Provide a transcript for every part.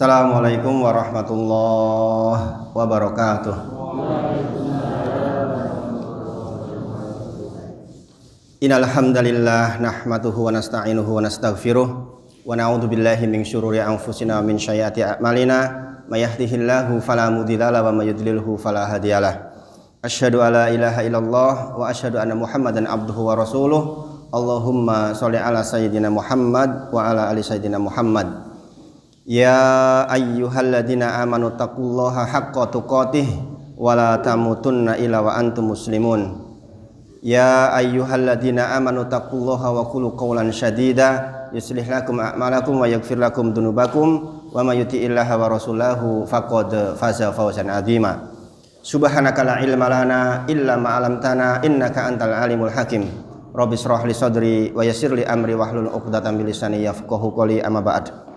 Assalamualaikum warahmatullahi wabarakatuh. Innal hamdalillah nahmaduhu wa nasta'inuhu wa nastaghfiruh wa na'udzu billahi min syururi anfusina wa min sayyiati a'malina may yahdihillahu fala mudhilla lahu wa may yudlilhu fala hadiyalah. Asyhadu alla ilaha illallah wa asyhadu anna Muhammadan abduhu wa rasuluh. Allahumma sholli ala sayyidina Muhammad wa ala ali sayyidina Muhammad. Ya ayyuhalladzina amanu taqullaha haqqa tuqatih wa la tamutunna illa wa antum muslimun. Ya ayyuhalladzina amanu taqullaha wa qulu qawlan sadida yuslih lakum a'malakum wa yaghfir lakum dzunubakum wa may yuti'illaha wa rasulahu faqad faza fawzan 'azima. Subhanaka la ilma lana illa ma 'allamtana innaka antal alimul hakim. Rabbi shrah li sadri wa yassir li amri wahlul 'uqdatam min lisani yafqahu qawli amma ba'd.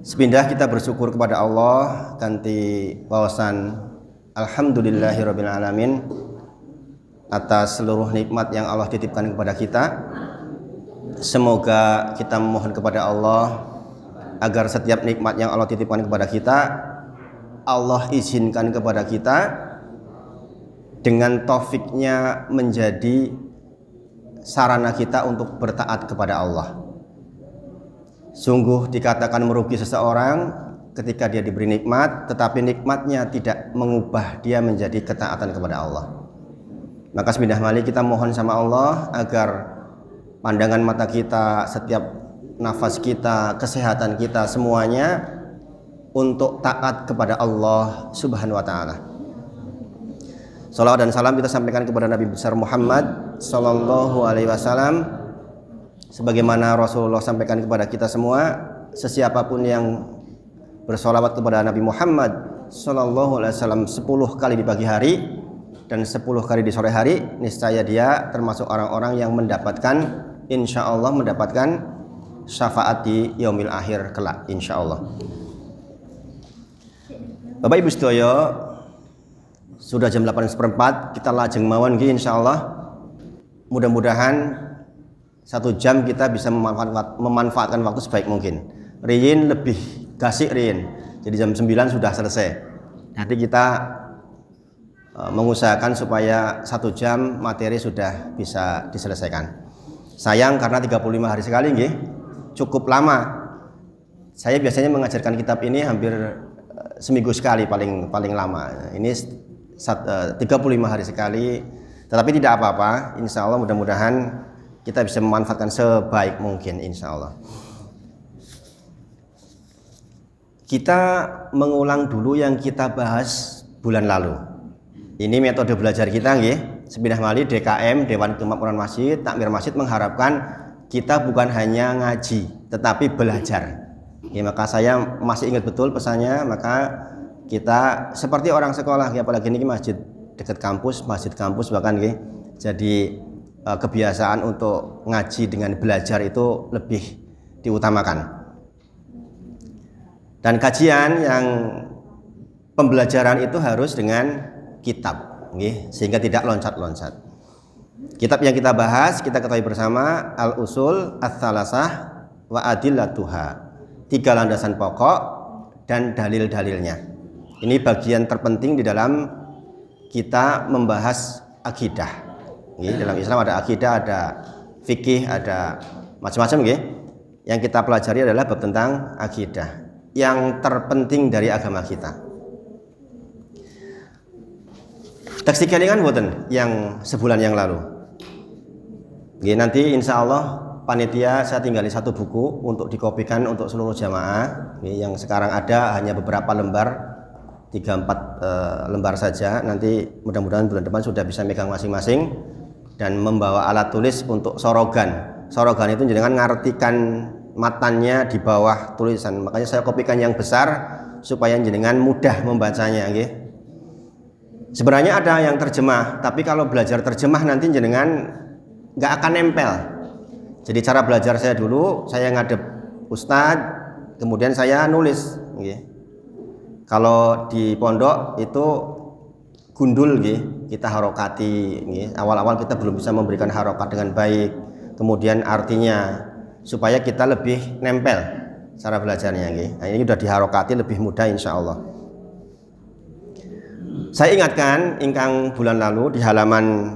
Sepindah kita bersyukur kepada Allah kanthi wawasan alhamdulillahirabbil alamin atas seluruh nikmat yang Allah titipkan kepada kita. Semoga kita memohon kepada Allah agar setiap nikmat yang Allah titipkan kepada kita Allah izinkan kepada kita dengan taufiknya menjadi sarana kita untuk bertaat kepada Allah. Sungguh dikatakan merugi seseorang ketika dia diberi nikmat tetapi nikmatnya tidak mengubah dia menjadi ketaatan kepada Allah. Maka sepindah mali kita mohon sama Allah agar pandangan mata kita, setiap nafas kita, kesehatan kita semuanya untuk taat kepada Allah Subhanahu wa taala. Shalawat dan salam kita sampaikan kepada Nabi besar Muhammad sallallahu alaihi wasallam. Sebagaimana Rasulullah sampaikan kepada kita semua, sesiapapun yang bersolawat kepada Nabi Muhammad sallallahu alaihi wasallam 10 kali di pagi hari dan 10 kali di sore hari, niscaya dia termasuk orang-orang yang mendapatkan, insya Allah mendapatkan syafaat di yaumil akhir kelak, insya Allah. Bapak Ibu sedaya, sudah jam 8:04, kita lajeng mawon nggih insya Allah. Mudah-mudahan 1 jam kita bisa memanfaatkan waktu sebaik mungkin. Riyin lebih gasik riyin. Jadi jam 9 sudah selesai. Nanti kita mengusahakan supaya 1 jam materi sudah bisa diselesaikan. Sayang karena 35 hari sekali nggih, cukup lama. Saya biasanya mengajarkan kitab ini hampir seminggu sekali paling lama. Ini 35 hari sekali. Tetapi tidak apa-apa, insya Allah mudah-mudahan kita bisa memanfaatkan sebaik mungkin insya Allah. Kita mengulang dulu yang kita bahas bulan lalu. Ini metode belajar kita nggih. Sepindah mali DKM Dewan Kemakmuran Masjid, Takmir Masjid mengharapkan kita bukan hanya ngaji tetapi belajar. Ya, maka saya masih ingat betul pesannya, maka kita seperti orang sekolah, ya, apalagi ini masjid dekat kampus, masjid kampus bahkan nggih. Jadi kebiasaan untuk ngaji dengan belajar itu lebih diutamakan. Dan kajian yang pembelajaran itu harus dengan kitab, sehingga tidak loncat-loncat. Kitab yang kita bahas, kita ketahui bersama Al-Usul Ats-Tsalatsah wa Adillatuha, 3 landasan pokok dan dalil-dalilnya. Ini bagian terpenting di dalam kita membahas akidah. Dalam Islam ada akidah, ada fikih, ada macam-macam nggih. Yang kita pelajari adalah bab tentang akidah yang terpenting dari agama kita. Teks kelingan boten yang sebulan yang lalu. Nanti insya Allah panitia saya tinggali 1 buku untuk dikopikan untuk seluruh jamaah. Yang sekarang ada hanya beberapa lembar, 3-4 lembar saja. Nanti mudah-mudahan bulan depan sudah bisa megang masing-masing dan membawa alat tulis untuk sorogan. Sorogan itu jangan ngartikan matanya di bawah tulisan. Makanya saya kopikan yang besar supaya jenengan mudah membacanya nggih. Sebenarnya ada yang terjemah, tapi kalau belajar terjemah nanti jenengan nggak akan nempel. Jadi cara belajar saya dulu, saya ngadep ustadz, kemudian saya nulis nggih. Kalau di pondok itu gundul nggih, kita harokati nggih. Awal-awal kita belum bisa memberikan harokat dengan baik. Kemudian artinya supaya kita lebih nempel. cara belajarnya nggih. Nah, ini sudah diharokati lebih mudah insyaallah. Saya ingatkan ingkang bulan lalu di halaman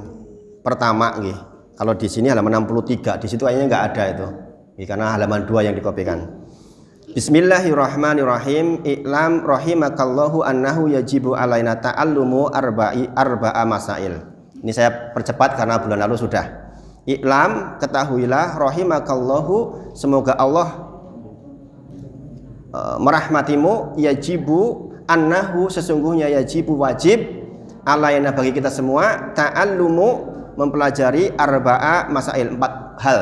pertama nggih. Kalau di sini halaman 63, di situ kayaknya nggak ada itu. Nggih, karena halaman 2 yang dikopikan. Bismillahirrahmanirrahim. I'lam rahimakallahu annahu yajibu alaina ta'allumu arba'a masail. Ini saya percepat karena bulan lalu sudah. I'lam, ketahuilah, rahimakallahu, semoga Allah merahmatimu, yajibu, annahu, sesungguhnya yajibu, wajib, alaina, bagi kita semua, ta'allumu, mempelajari arba'a masail, 4 hal.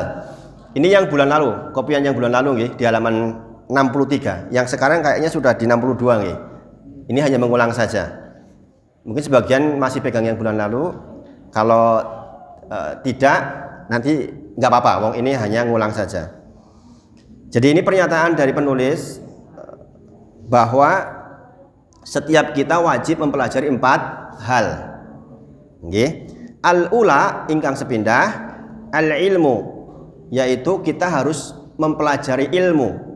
Ini yang bulan lalu, kopian yang bulan lalu nggih, di halaman 63. Yang sekarang kayaknya sudah di 62 nggih. Ini hanya mengulang saja. Mungkin sebagian masih pegang yang bulan lalu. Kalau tidak, nanti nggak apa-apa. Wong ini hanya ngulang saja. Jadi ini pernyataan dari penulis bahwa setiap kita wajib mempelajari 4 hal. Nggih. Al-ula ingkang sepindah, al-ilmu, yaitu kita harus mempelajari ilmu.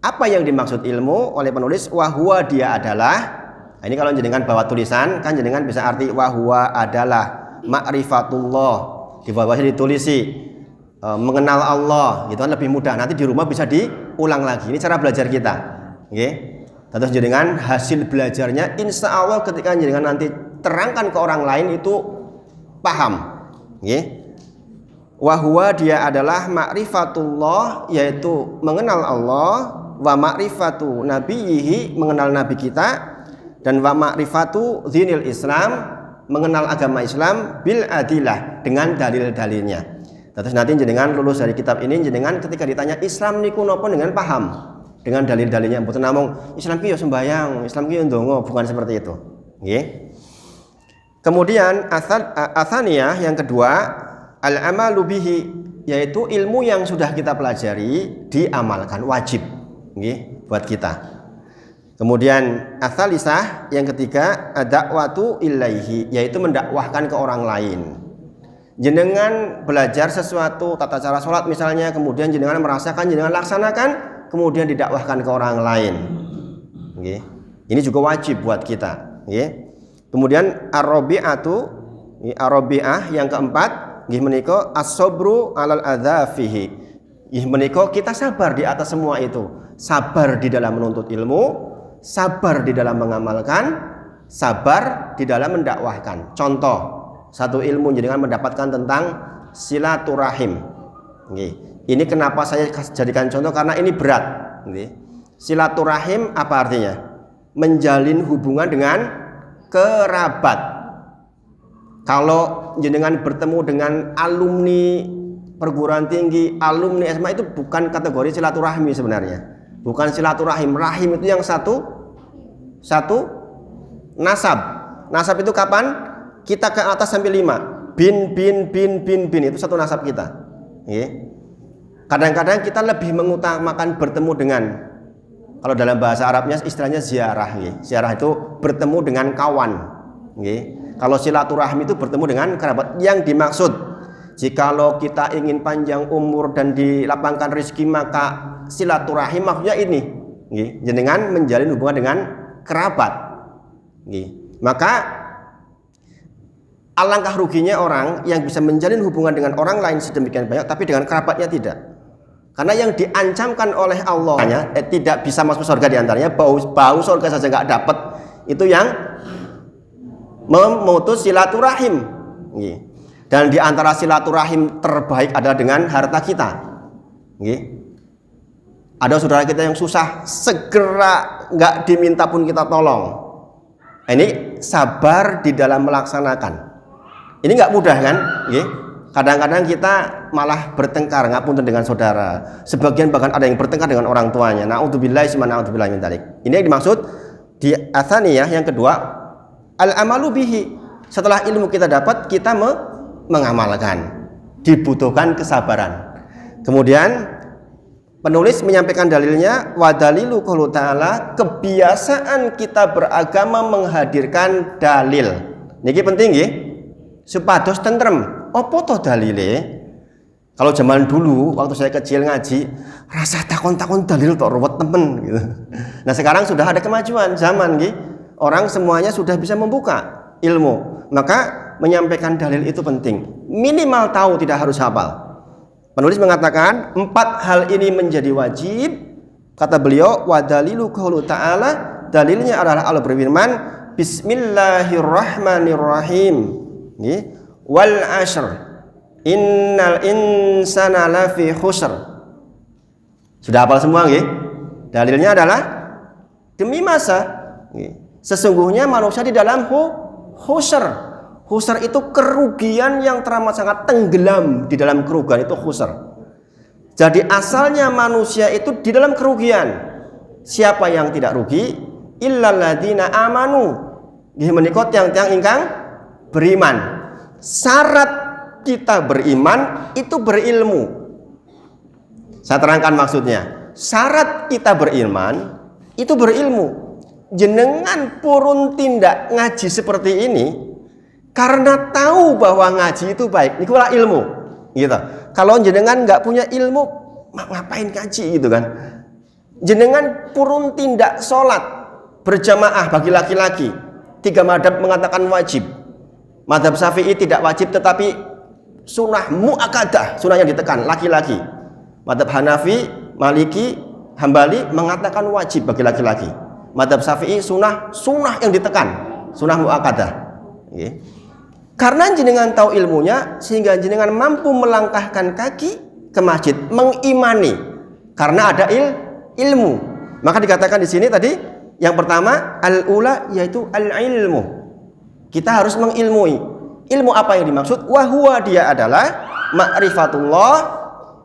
Apa yang dimaksud ilmu oleh penulis? Wahwa, dia adalah. Nah, ini kalau jenengan bawa tulisan kan jenengan bisa arti wahwa adalah ma'rifatullah. Di bawahnya ditulisi mengenal Allah, gitu kan lebih mudah. Nanti di rumah bisa diulang lagi. Ini cara belajar kita. Oke. Terus jenengan hasil belajarnya insya Allah ketika jenengan nanti terangkan ke orang lain itu paham. Oke. Wahwa, dia adalah ma'rifatullah, yaitu mengenal Allah, wa ma'rifatu nabiyhi, mengenal nabi kita, dan wa ma'rifatu dinil Islam, mengenal agama Islam, bil adilah, dengan dalil-dalilnya. Terus nanti jenengan lulus dari kitab ini, jenengan ketika ditanya Islam niku napa, dengan paham dengan dalil-dalilnya. Mboten namung Islam ki yo sembayang, Islam ki yo ndonga, bukan seperti itu. Nggih. Kemudian atsaniyah, yang kedua, al-amalu bihi, yaitu ilmu yang sudah kita pelajari diamalkan, wajib nggih buat kita. Kemudian ats-tsalisah, yang ketiga, ad-da'watu ilaihi, yaitu mendakwahkan ke orang lain. Jenengan belajar sesuatu tata cara sholat misalnya, kemudian jenengan merasakan, jenengan laksanakan, kemudian didakwahkan ke orang lain. Nggih. Ini juga wajib buat kita, nggih. Kemudian ar-rabi'atu, ar-rabi'ah yang keempat, nggih menika as-sabru 'alal adza fihi. Nggih menika kita sabar di atas semua itu. Sabar di dalam menuntut ilmu, sabar di dalam mengamalkan, sabar di dalam mendakwahkan. Contoh, satu ilmu jenengan mendapatkan tentang silaturahim. Nggih. Ini kenapa saya jadikan contoh, karena ini berat, nggih. Silaturahim apa artinya? Menjalin hubungan dengan kerabat. Kalau jenengan bertemu dengan alumni perguruan tinggi, alumni SMA, itu bukan kategori silaturahmi sebenarnya. Bukan silaturahim. Rahim itu yang satu nasab. Nasab itu kapan? Kita ke atas sampai 5. Bin itu satu nasab kita. Kadang-kadang kita lebih mengutamakan bertemu dengan, kalau dalam bahasa Arabnya istilahnya ziarah. Ziarah itu bertemu dengan kawan. Kalau silaturahmi itu bertemu dengan kerabat. Yang dimaksud, jikalau kita ingin panjang umur dan dilapangkan rezeki, maka silaturahim maksudnya ini, jenengan menjalin hubungan dengan kerabat. Maka alangkah ruginya orang yang bisa menjalin hubungan dengan orang lain sedemikian banyak, tapi dengan kerabatnya tidak. Karena yang diancamkan oleh Allah tidak bisa masuk surga, diantaranya bau surga saja nggak dapat, itu yang memutus silaturahim. Dan di antara silaturahim terbaik adalah dengan harta kita. Ada saudara kita yang susah, segera nggak diminta pun kita tolong. Ini sabar di dalam melaksanakan. Ini nggak mudah kan? Kadang-kadang kita malah bertengkar, ngapunten, dengan saudara. Sebagian bahkan ada yang bertengkar dengan orang tuanya. Na'udzubillahi min dzalik. Ini yang dimaksud di atsaniyah yang kedua, al-amalu bihi. Setelah ilmu kita dapat, kita mengamalkan. Dibutuhkan kesabaran. Kemudian penulis menyampaikan dalilnya, wa dalilu qaulu ta'ala, kebiasaan kita beragama menghadirkan dalil. Niki penting nggih, supados tentrem. Apa to dalile? Kalau zaman dulu waktu saya kecil ngaji, rasa takon-takon dalil tok ruwet temen gitu. Nah, sekarang sudah ada kemajuan zaman gitu. Orang semuanya sudah bisa membuka ilmu. Maka menyampaikan dalil itu penting. Minimal tahu, tidak harus hafal. Penulis mengatakan 4 hal ini menjadi wajib. Kata beliau, wa dalilu qaulu ta'ala, dalilnya adalah Allah berfirman, Bismillahirrahmanirrahim. Wal ashr. Innal insana lafi khusr. Sudah hafal semua nggih? Dalilnya adalah demi masa. Sesungguhnya manusia di dalam khusr. Khusr itu kerugian yang teramat sangat, tenggelam di dalam kerugian, itu khusr. Jadi asalnya manusia itu di dalam kerugian. Siapa yang tidak rugi? Illal ladzina amanu. Nggih menika tiyang-tiyang ingkang beriman. Syarat kita beriman itu berilmu. Saya terangkan maksudnya. Syarat kita beriman itu berilmu. Jenengan purun tindak ngaji seperti ini karena tahu bahwa ngaji itu baik. Ini adalah ilmu, gitu. Kalau jenengan nggak punya ilmu, ngapain ngaji gitu kan? Jenengan purun tindak sholat berjamaah bagi laki-laki. 3 madhab mengatakan wajib. Madhab Syafi'i tidak wajib tetapi sunnah mu'akadah, sunnah yang ditekan laki-laki. Madhab Hanafi, Maliki, Hambali mengatakan wajib bagi laki-laki. Madhab Syafi'i sunnah yang ditekan, sunnah mu'akadah. Karena jenengan tahu ilmunya, sehingga jenengan mampu melangkahkan kaki ke masjid, mengimani karena ada ilmu. Maka dikatakan di sini tadi yang pertama al-ula, yaitu al-ilmu. Kita harus mengilmui. Ilmu apa yang dimaksud? Wahwa, dia adalah ma'rifatullah,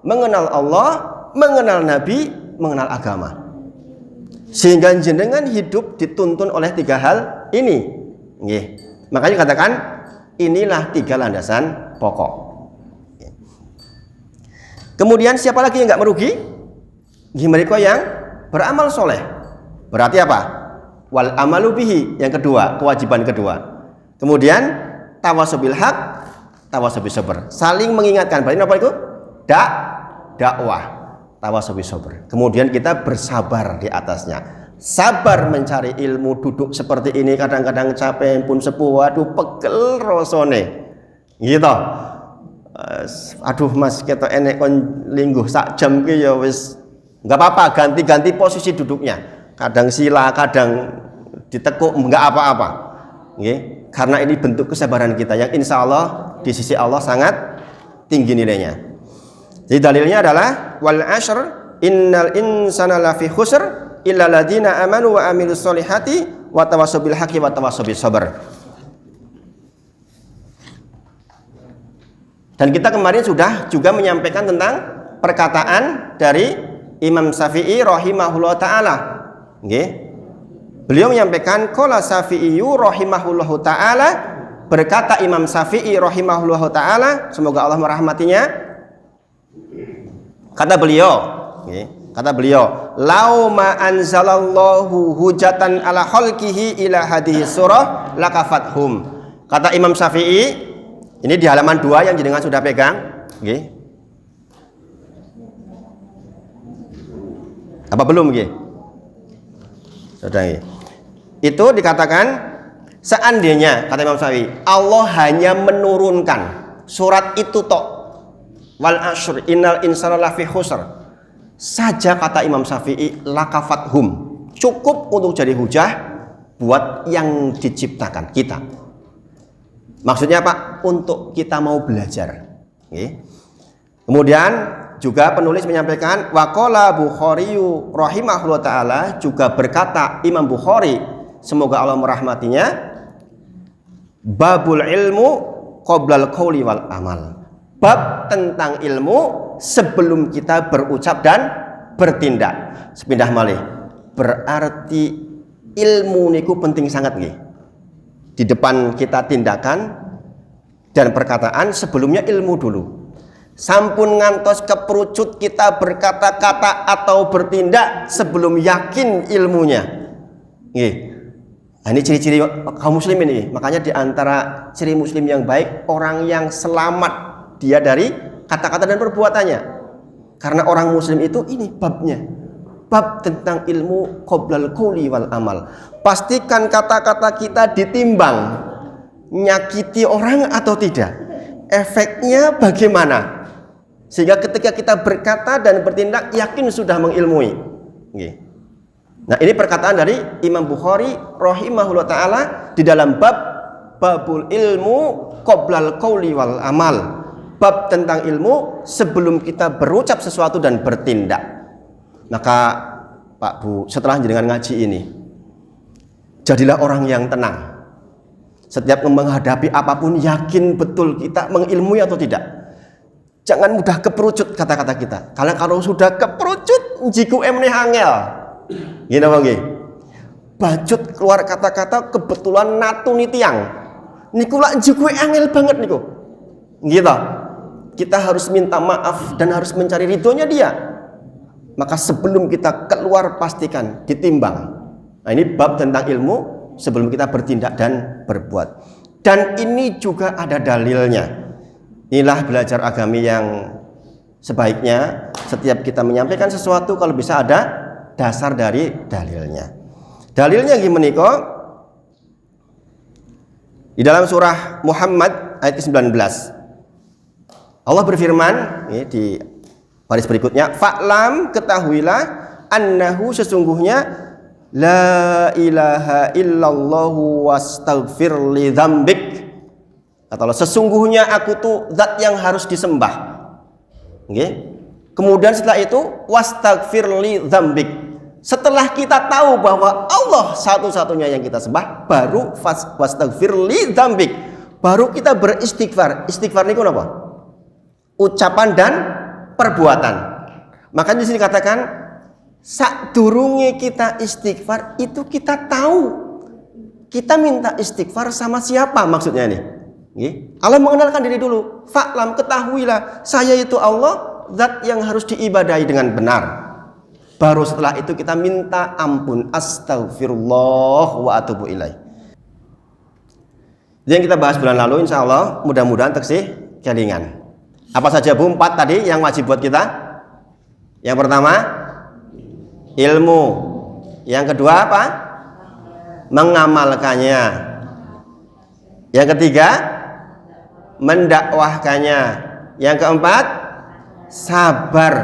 mengenal Allah, mengenal Nabi, mengenal agama. Sehingga jenengan hidup dituntun oleh 3 hal ini. Makanya katakan inilah 3 landasan pokok. Kemudian siapa lagi yang nggak merugi? Mereka yang beramal soleh. Berarti apa? Wal amalu bihi, yang kedua, kewajiban kedua. Kemudian tawasobil haq, tawasobil sabr, saling mengingatkan. Berarti apa itu? Dakwah, tawasobil sabr. Kemudian kita bersabar di atasnya. Sabar mencari ilmu, duduk seperti ini kadang-kadang capek pun sepuh, waduh pegel rosone. Gitu. Aduh Mas, kita enek kon lingguh sak jam ki ya wis enggak apa-apa, ganti-ganti posisi duduknya. Kadang sila, kadang ditekuk, enggak apa-apa. Nggih. Karena ini bentuk kesabaran kita yang insya Allah di sisi Allah sangat tinggi nilainya. Jadi dalilnya adalah wal ashr innal insana lafi khusr illa ladzina amanu wa amilus solihati wa tawassaw bil haqqi wa tawassaw bis sabr. Dan kita kemarin sudah juga menyampaikan tentang perkataan dari Imam Syafi'i rahimahullah taala. Nggih. Beliau menyampaikan qala Syafi'i rahimahullahu taala, berkata Imam Syafi'i rahimahullahu taala, semoga Allah merahmatinya. Kata beliau, lau ma anzalallahu hujatan ala khalqihi ila hadhihi surah lakafathum. Kata Imam Syafi'i, ini di halaman 2 yang jenengan sudah pegang, nggih. Apa belum nggih? Sudah nggih. Itu dikatakan seandainya, kata Imam Syafi'i, Allah hanya menurunkan surat itu tok, wal ashr innal insana lafi khusr saja, kata Imam Syafi'i, lakafathum, cukup untuk jadi hujah buat yang diciptakan kita. Maksudnya apa? Untuk kita mau belajar. Kemudian juga penulis menyampaikan waqala Bukhari rahimahullah taala, juga berkata Imam Bukhari, semoga Allah merahmatinya, babul ilmu qoblal qauli wal amal. Bab tentang ilmu sebelum kita berucap dan bertindak. Sepindah malih. Berarti ilmu niku penting sangat nggih. Di depan kita tindakan dan perkataan, sebelumnya ilmu dulu. Sampun ngantos keperucut kita berkata-kata atau bertindak sebelum yakin ilmunya. Nggih. Nah, ini ciri-ciri kaum muslimin ini. Makanya di antara ciri muslim yang baik, orang yang selamat dia dari kata-kata dan perbuatannya. Karena orang muslim itu ini babnya. Bab tentang ilmu qoblal qouli wal amal. Pastikan kata-kata kita ditimbang, nyakiti orang atau tidak, efeknya bagaimana, sehingga ketika kita berkata dan bertindak yakin sudah mengilmui. Nah, ini perkataan dari Imam Bukhari rahimahullah ta'ala di dalam babul ilmu qoblal qouli wal amal, bab tentang ilmu sebelum kita berucap sesuatu dan bertindak. Maka Pak Bu, setelah jenengan ngaji ini, jadilah orang yang tenang. Setiap menghadapi apapun yakin betul kita mengilmui atau tidak. Jangan mudah keperucut kata-kata kita. Karena kalau sudah keperucut jiku emne angel. Gini apa nggih? Bacut keluar kata-kata kebetulan natuni tiang. Niku lak jiku angel banget niku. Gitu. Kita harus minta maaf dan harus mencari ridhonya dia. Maka sebelum kita keluar pastikan ditimbang. Nah, ini bab tentang ilmu sebelum kita bertindak dan berbuat. Dan ini juga ada dalilnya. Inilah belajar agami yang sebaiknya setiap kita menyampaikan sesuatu kalau bisa ada dasar dari dalilnya. Dalilnya gimana kok? Di dalam surah Muhammad ayat 19. Allah berfirman di baris berikutnya, fa'lam, ketahuilah, annahu, sesungguhnya, la ilaha illallahu wastaghfir li dzambik. Kata Allah, sesungguhnya aku tuh zat yang harus disembah. Kemudian setelah itu, wastaghfir li dzambik. Setelah kita tahu bahwa Allah satu-satunya yang kita sembah, baru wastaghfir li dzambik. Baru kita beristighfar. Istighfar ini apa? Ucapan dan perbuatan. Makanya di sini katakan sakdurunge kita istighfar itu kita tahu kita minta istighfar sama siapa maksudnya ini. Allah mengenalkan diri dulu. Fa'lam, ketahuilah saya itu Allah, zat yang harus diibadahi dengan benar. Baru setelah itu kita minta ampun, astaghfirullah wa atubu ilaih. Yang kita bahas bulan lalu insya Allah mudah-mudahan teksih kelingan. Apa saja Bu? 4 tadi yang wajib buat kita. Yang pertama ilmu. Yang kedua apa? Mengamalkannya. Yang ketiga mendakwahkannya. Yang keempat sabar.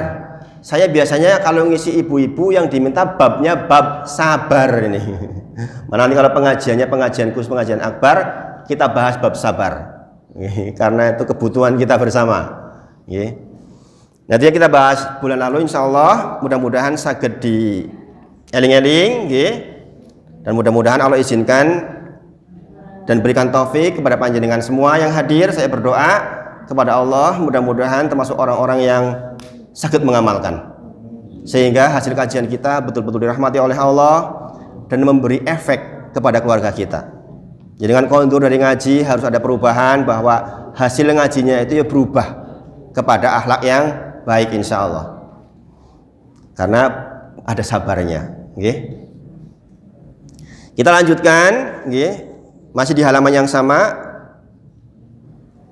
Saya biasanya kalau ngisi ibu-ibu yang diminta babnya bab sabar ini. Mana nanti kalau pengajian khusus pengajian akbar kita bahas bab sabar. Karena itu kebutuhan kita bersama. Nanti kita bahas bulan lalu insya Allah mudah-mudahan saged di eling-eling, dan mudah-mudahan Allah izinkan dan berikan taufik kepada panjenengan semua yang hadir. Saya berdoa kepada Allah mudah-mudahan termasuk orang-orang yang saged mengamalkan sehingga hasil kajian kita betul-betul dirahmati oleh Allah dan memberi efek kepada keluarga kita. Jadi dengan kontur dari ngaji harus ada perubahan, bahwa hasil ngajinya itu ya berubah kepada akhlak yang baik insya Allah. Karena ada sabarnya. Kita lanjutkan, masih di halaman yang sama.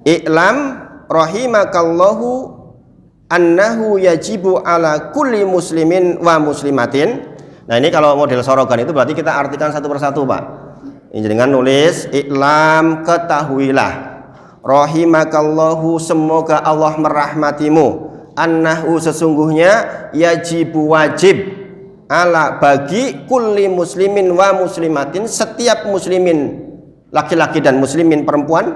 I'lam rahimakallahu annahu yajibu ala kulli muslimin wa muslimatin. Nah ini kalau model sorogan itu berarti kita artikan satu persatu Pak. Ini dengan nulis iklam, ketahuilah, rahimakallahu, semoga Allah merahmatimu, annahu, sesungguhnya, yajibu, wajib, ala, bagi, kulli muslimin wa muslimatin, setiap muslimin laki-laki dan muslimin perempuan,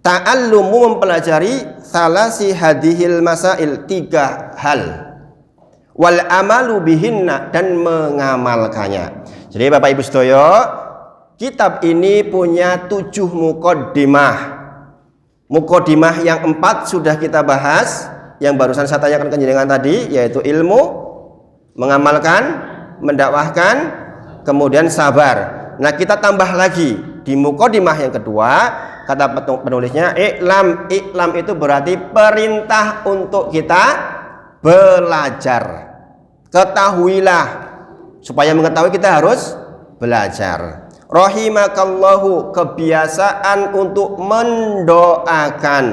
ta'allumu, mempelajari, salasi hadhil masail, 3 hal, wal amalu bihinna, dan mengamalkannya. Jadi Bapak Ibu sedoyo, kitab ini punya 7 muqaddimah. Muqaddimah yang 4 sudah kita bahas, yang barusan saya tanyakan ke jenengan tadi, yaitu ilmu, mengamalkan, mendakwahkan, kemudian sabar. Nah kita tambah lagi di muqaddimah yang kedua, kata penulisnya iklam. Iklam itu berarti perintah untuk kita belajar. Ketahuilah. Supaya mengetahui kita harus belajar. Rahimakallahu, kebiasaan untuk mendoakan.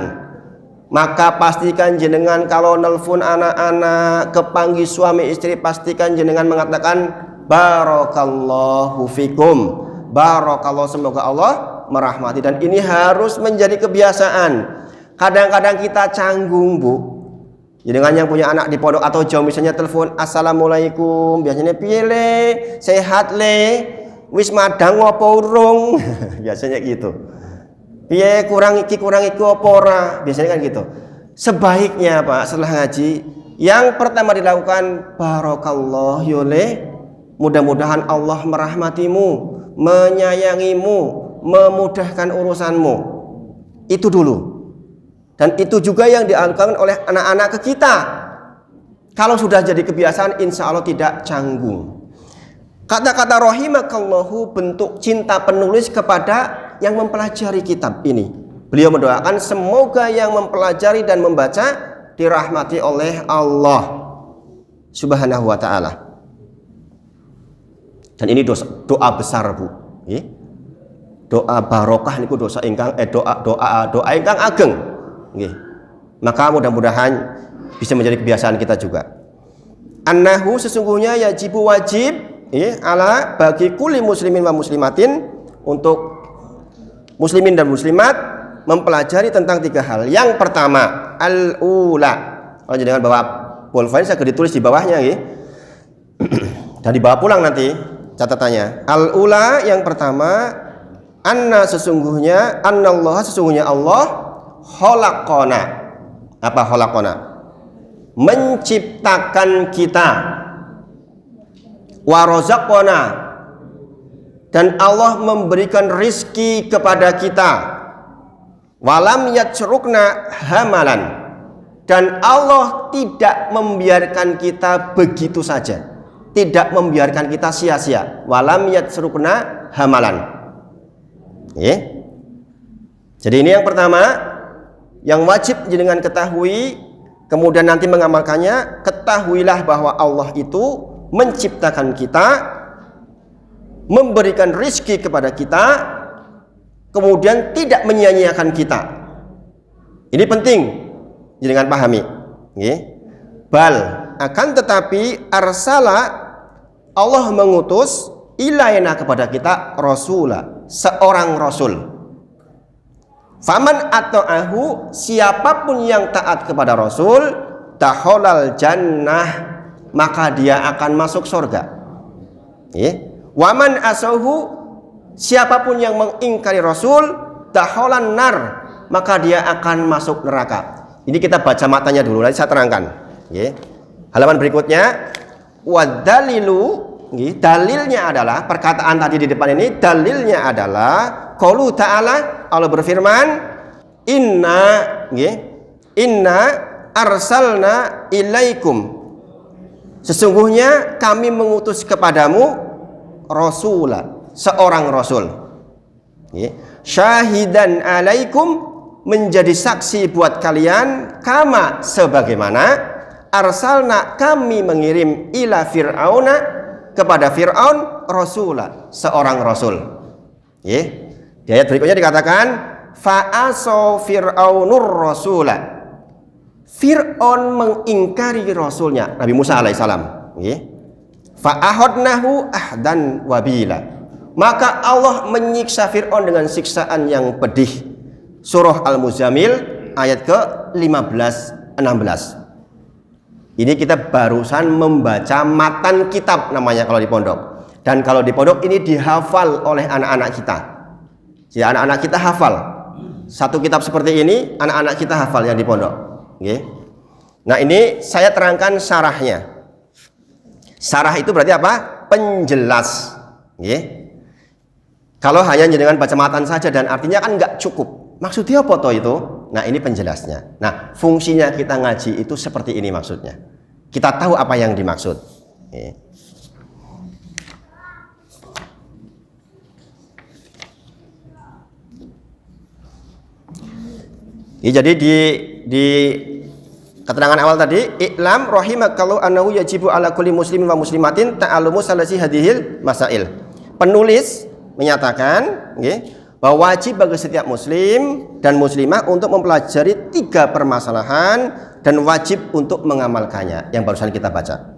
Maka pastikan jenengan kalau nelpon anak-anak, kepanggil suami istri, pastikan jenengan mengatakan barakallahu fikum. Barakallahu, semoga Allah merahmati. Dan ini harus menjadi kebiasaan. Kadang-kadang kita canggung, Bu. Jenengan yang punya anak di pondok atau jauh misalnya telepon, assalamualaikum, biasanya piye le, sehat le, wis madang apa urung. Biasanya gitu. Piye kurang iki apa ora, biasanya kan gitu. Sebaiknya Pak, setelah ngaji yang pertama dilakukan barakallah yole, mudah-mudahan Allah merahmatimu, menyayangimu, memudahkan urusanmu. Itu dulu. Dan itu juga yang dilakukan oleh anak-anak ke kita. Kalau sudah jadi kebiasaan, insya Allah tidak canggung. Kata-kata rahimakallahu bentuk cinta penulis kepada yang mempelajari kitab ini. Beliau mendoakan semoga yang mempelajari dan membaca dirahmati oleh Allah Subhanahu wa ta'ala. Dan ini doa besar, Bu. Doa barokah niku dosa ingkang doa ingkang ageng. Maka mudah-mudahan bisa menjadi kebiasaan kita juga. Annahu, sesungguhnya yajibu wajib ala bagi kuli muslimin wa muslimatin, untuk muslimin dan muslimat mempelajari tentang 3 hal. Yang pertama, al-ula. Kalau jangan bawa pulpen, saya ditulis di bawahnya dan dibawa pulang nanti catatannya. Al-ula, yang pertama, anna, sesungguhnya, annallaha, sesungguhnya Allah, khalaqona. Apa khalaqona? Menciptakan kita. Wa razaqona, dan Allah memberikan rizki kepada kita. Walam yatrukna hamalan, dan Allah tidak membiarkan kita begitu saja, tidak membiarkan kita sia-sia. Walam yatrukna hamalan. Jadi ini yang pertama yang wajib jenengan ketahui, kemudian nanti mengamalkannya. Ketahuilah bahwa Allah itu menciptakan kita, memberikan rizki kepada kita, kemudian tidak menyia-nyiakan kita. Ini penting jangan pahami. Bal, akan tetapi arsala, Allah mengutus ilaina, kepada kita, rasula, seorang rasul. Faman ata'ahu, siapapun yang taat kepada rasul, dakhalal jannah, maka dia akan masuk surga. Waman asahu, siapapun yang mengingkari rasul, dakhalan nar, maka dia akan masuk neraka. Ini kita baca matanya dulu, nanti saya terangkan. Halaman berikutnya, wadalilu, dalilnya adalah perkataan tadi di depan ini. Dalilnya adalah qaulu ta'ala, Allah berfirman, inna arsalna ilaikum, sesungguhnya kami mengutus kepadamu rasulah, seorang rasul. Syahidan alaikum, menjadi saksi buat kalian, kama, sebagaimana, arsalna, kami mengirim, ila fir'auna, kepada Fir'aun, rasulah, seorang rasul. Di ayat berikutnya dikatakan fa'asaw fir'aunur rasulah, Fir'aun mengingkari rasulnya Nabi Musa alaihissalam. Fa'ahodnahu ahdan wabila, maka Allah menyiksa Fir'aun dengan siksaan yang pedih. Surah Al-Muzammil ayat ke-15-16. Ini kita barusan membaca matan kitab namanya kalau di pondok. Dan kalau di pondok ini dihafal oleh anak-anak kita. Jadi anak-anak kita hafal. Satu kitab seperti ini anak-anak kita hafal yang di pondok. Nah ini saya terangkan syarahnya. Syarah itu berarti apa? Penjelas. Kalau hanya dengan baca matan saja dan artinya kan nggak cukup. Maksudnya apa toh itu? Nah ini penjelasnya. Nah fungsinya kita ngaji itu seperti ini maksudnya. Kita tahu apa yang dimaksud. Jadi di keterangan awal tadi, i'lam rahimakallahu annahu yajibu ala kulli muslimin wa muslimatin ta'allumu salasi hadhil masail. Penulis menyatakan Bahwa wajib bagi setiap muslim dan muslimah untuk mempelajari 3 permasalahan dan wajib untuk mengamalkannya yang barusan kita baca.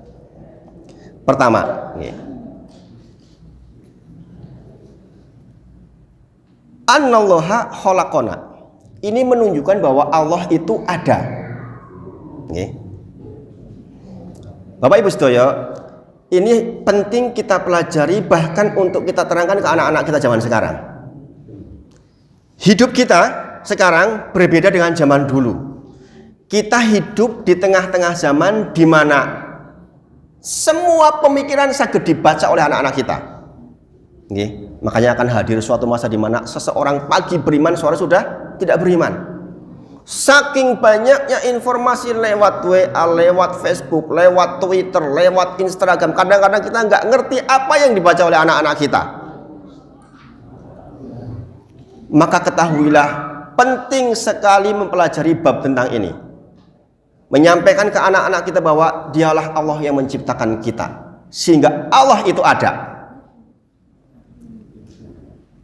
Pertama, Annallaha khalaqona. Ini menunjukkan bahwa Allah itu ada. Bapak Ibu sedaya, ini penting kita pelajari, bahkan untuk kita terangkan ke anak-anak kita zaman sekarang. Hidup kita sekarang berbeda dengan zaman dulu. Kita hidup di tengah-tengah zaman di mana semua pemikiran saged dibaca oleh anak-anak kita. Makanya akan hadir suatu masa di mana seseorang pagi beriman, sore sudah tidak beriman. Saking banyaknya informasi lewat WA, lewat Facebook, lewat Twitter, lewat Instagram. Kadang-kadang kita nggak ngerti apa yang dibaca oleh anak-anak kita. Maka ketahuilah, penting sekali mempelajari bab tentang ini. Menyampaikan ke anak-anak kita bahwa dialah Allah yang menciptakan kita, sehingga Allah itu ada.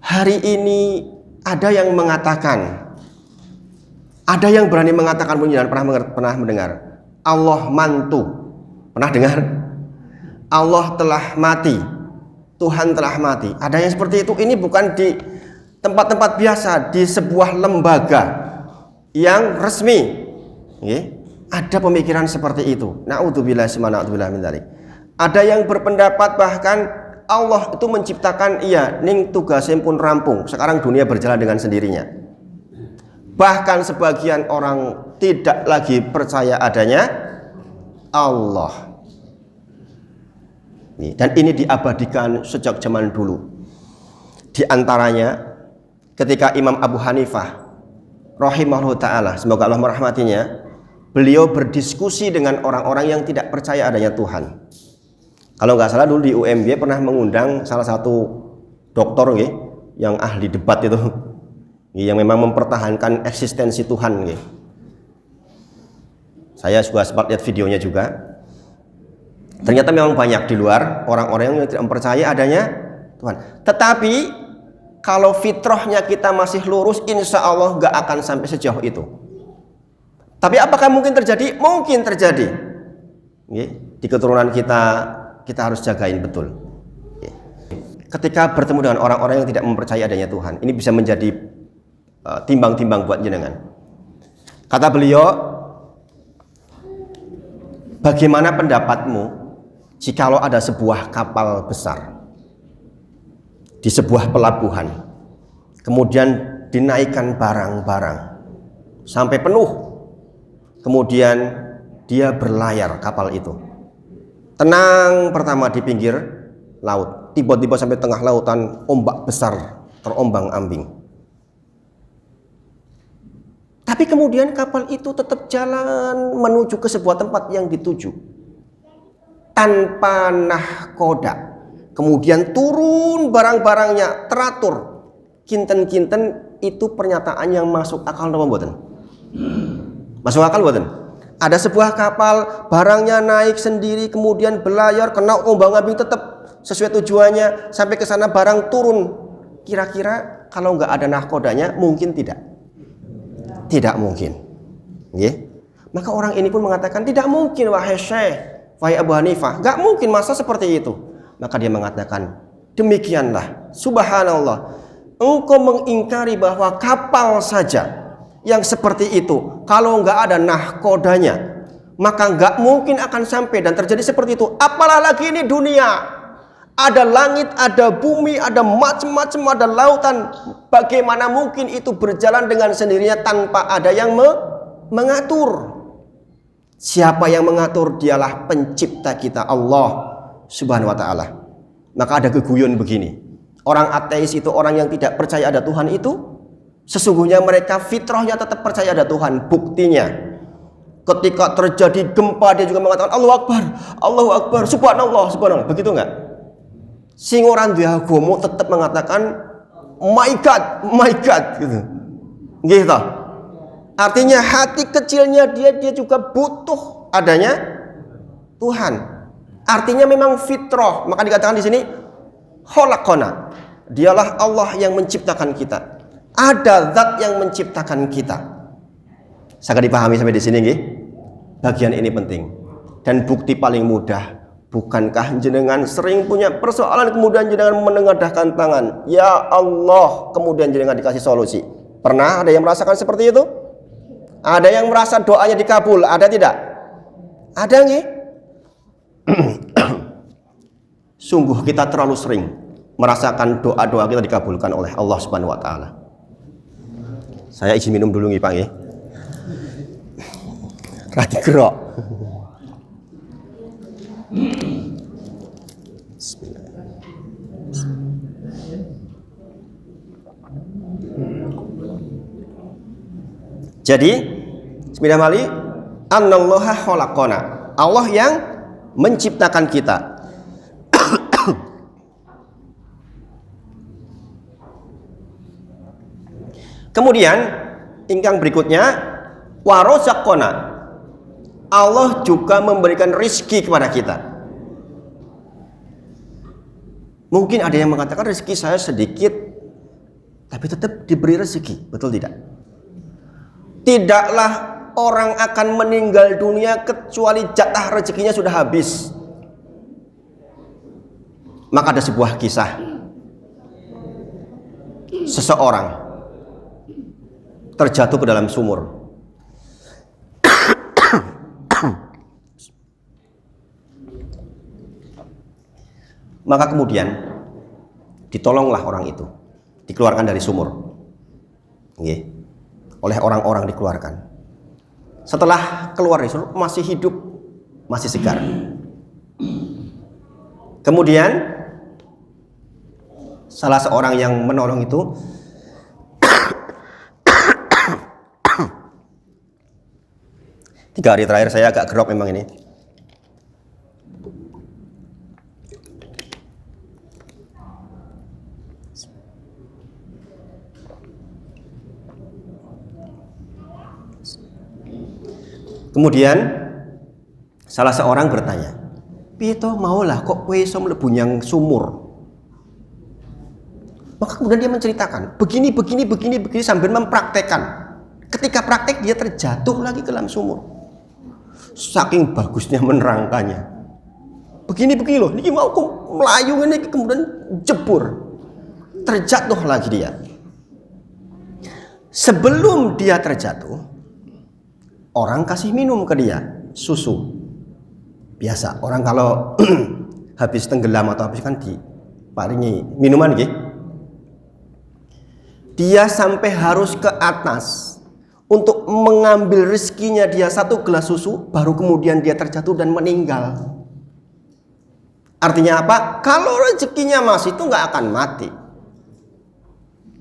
Hari ini ada yang mengatakan, ada yang berani mengatakan, mungkin pernah mendengar, Allah mantu. Pernah dengar? Allah telah mati, Tuhan telah mati. Ada yang seperti itu. Ini bukan di tempat-tempat biasa, di sebuah lembaga yang resmi. Ada pemikiran seperti itu. Na'udzubillah min dzalik. Ada yang berpendapat bahkan Allah itu menciptakan ning tugasnya pun rampung. Sekarang dunia berjalan dengan sendirinya. Bahkan sebagian orang tidak lagi percaya adanya Allah. Dan ini diabadikan sejak zaman dulu. Di antaranya ketika Imam Abu Hanifah rahimahullah ta'ala, semoga Allah merahmatinya, beliau berdiskusi dengan orang-orang yang tidak percaya adanya Tuhan. Kalau nggak salah dulu di UMB pernah mengundang salah satu dokter yang ahli debat itu, yang memang mempertahankan eksistensi Tuhan. Saya juga sempat lihat videonya juga. Ternyata memang banyak di luar orang-orang yang tidak mempercaya adanya Tuhan. Tetapi kalau fitrahnya kita masih lurus, insya Allah nggak akan sampai sejauh itu. Tapi apakah mungkin terjadi? Mungkin terjadi. Di keturunan kita harus jagain betul. Ketika bertemu dengan orang-orang yang tidak mempercayai adanya Tuhan, ini bisa menjadi timbang-timbang buat jenengan. Kata beliau, bagaimana pendapatmu jikalau ada sebuah kapal besar di sebuah pelabuhan, kemudian dinaikkan barang-barang sampai penuh, kemudian dia berlayar kapal itu, tenang pertama di pinggir laut, tiba-tiba sampai tengah lautan ombak besar terombang-ambing. Tapi kemudian kapal itu tetap jalan menuju ke sebuah tempat yang dituju tanpa nahkoda. Kemudian turun barang-barangnya teratur, kinten-kinten. Itu pernyataan yang masuk akal napa mboten? Masuk akal mboten? Ada sebuah kapal, barangnya naik sendiri, kemudian berlayar, kena ombang-ambing, tetap sesuai tujuannya, sampai ke sana barang turun. Kira-kira kalau nggak ada nahkodanya, mungkin tidak? Tidak mungkin. Maka orang ini pun mengatakan, tidak mungkin wahai Syekh, wahai Abu Hanifah, nggak mungkin, masa seperti itu. Maka dia mengatakan, demikianlah, subhanallah, engkau mengingkari bahwa kapal saja yang seperti itu, kalau nggak ada nahkodanya, maka nggak mungkin akan sampai dan terjadi seperti itu. Apalagi ini dunia, ada langit, ada bumi, ada macam-macam, ada lautan. Bagaimana mungkin itu berjalan dengan sendirinya tanpa ada yang mengatur? Siapa yang mengatur? Dialah pencipta kita, Allah Subhanahu wa ta'ala. Maka ada keguyon begini, orang ateis itu, orang yang tidak percaya ada Tuhan itu, sesungguhnya mereka fitrahnya tetap percaya ada Tuhan. Buktinya ketika terjadi gempa dia juga mengatakan Allahu Akbar, Allahu Akbar, subhanallah, subhanallah. Begitu enggak? Sing orang dia agama tetap mengatakan my God gitu. Gitu. Artinya hati kecilnya dia juga butuh adanya Tuhan. Artinya memang fitrah. Maka dikatakan di sini khalaqana. Dialah Allah yang menciptakan kita. Ada zat yang menciptakan kita. Sangat dipahami sampai di sini nggih? Bagian ini penting. Dan bukti paling mudah, bukankah jenengan sering punya persoalan kemudian jenengan menengadahkan tangan, ya Allah, kemudian jenengan dikasih solusi? Pernah ada yang merasakan seperti itu? Ada yang merasa doanya dikabul, ada tidak? Ada nggih? Sungguh kita terlalu sering merasakan doa-doa kita dikabulkan oleh Allah Subhanahu wa taala. Saya izin minum dulu nggih Pak nggih. Rati gerok. Jadi, bismillah mali, annallaha khalaqana. Allah yang menciptakan kita. Kemudian ingkang berikutnya warozaqona. Allah juga memberikan rizki kepada kita. Mungkin ada yang mengatakan rezeki saya sedikit, tapi tetap diberi rezeki, betul tidak? Tidaklah orang akan meninggal dunia kecuali jatah rezekinya sudah habis. Maka ada sebuah kisah. Seseorang terjatuh ke dalam sumur. Maka kemudian ditolonglah orang itu, dikeluarkan dari sumur. Oleh orang-orang dikeluarkan. Setelah keluar dari sumur masih hidup, masih segar. Kemudian salah seorang yang menolong itu tiga hari terakhir saya agak gerok memang ini. Kemudian salah seorang bertanya, "Piye to maulah kok kowe iso mlebu nyang sumur?" Maka kemudian dia menceritakan, begini sambil mempraktekkan. Ketika praktek dia terjatuh lagi ke dalam sumur. Saking bagusnya menerangkannya. Begini loh, niki mau kok melayu ini kemudian jebur. Terjatuh lagi dia. Sebelum dia terjatuh, orang kasih minum ke dia susu. Biasa orang kalau habis tenggelam atau habis kan diparingi minuman gitu. Dia sampai harus ke atas untuk mengambil rezekinya dia satu gelas susu, baru kemudian dia terjatuh dan meninggal. Artinya apa? Kalau rezekinya masih itu nggak akan mati.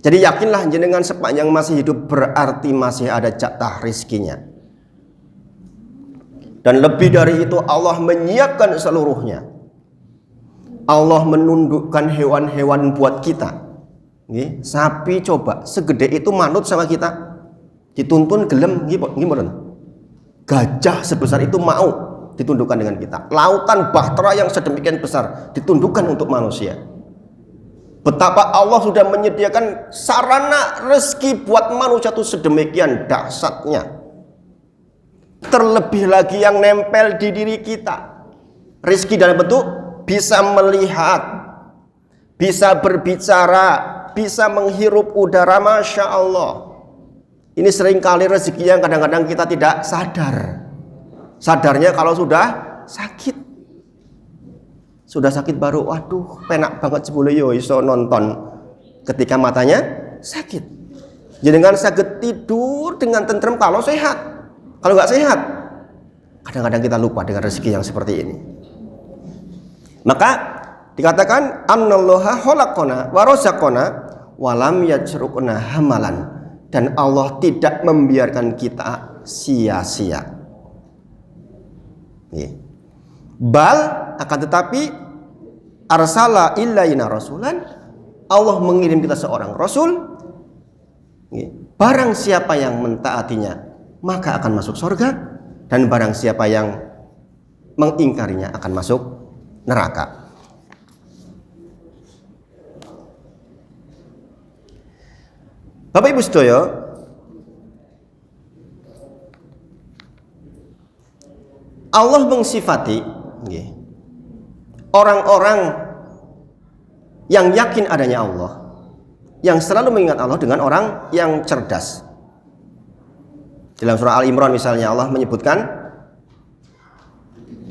Jadi yakinlah jenengan sepanjang masih hidup berarti masih ada jatah rezekinya. Dan lebih dari itu Allah menyiapkan seluruhnya. Allah menundukkan hewan-hewan buat kita. Sapi coba segede itu manut sama kita. Dituntun gelem gimana? Gajah sebesar itu mau ditundukkan dengan kita. Lautan bahtera yang sedemikian besar ditundukkan untuk manusia. Betapa Allah sudah menyediakan sarana rezeki buat manusia itu sedemikian dahsyatnya. Terlebih lagi yang nempel di diri kita. Rezeki dalam bentuk bisa melihat, bisa berbicara, bisa menghirup udara, Masya Allah. Ini seringkali rezeki yang kadang-kadang kita tidak sadar. Sadarnya kalau sudah sakit. Sudah sakit baru, waduh penak banget sebule yo iso nonton ketika matanya sakit. Jenengan saged tidur dengan tentrem kalau sehat. Kalau nggak sehat, kadang-kadang kita lupa dengan rezeki yang seperti ini. Maka dikatakan annallaha khalaqana wa razaqana wa lam yajrukna hamalan, dan Allah tidak membiarkan kita sia-sia. Bal akan tetapi arsala ilaina rasulan, Allah mengirim kita seorang rasul. Barang siapa yang mentaatinya maka akan masuk surga, dan barang siapa yang mengingkarinya akan masuk neraka. Bapak Ibu sedaya, Allah mensifati orang-orang yang yakin adanya Allah, yang selalu mengingat Allah dengan orang yang cerdas. Dalam surah Al-Imran misalnya Allah menyebutkan,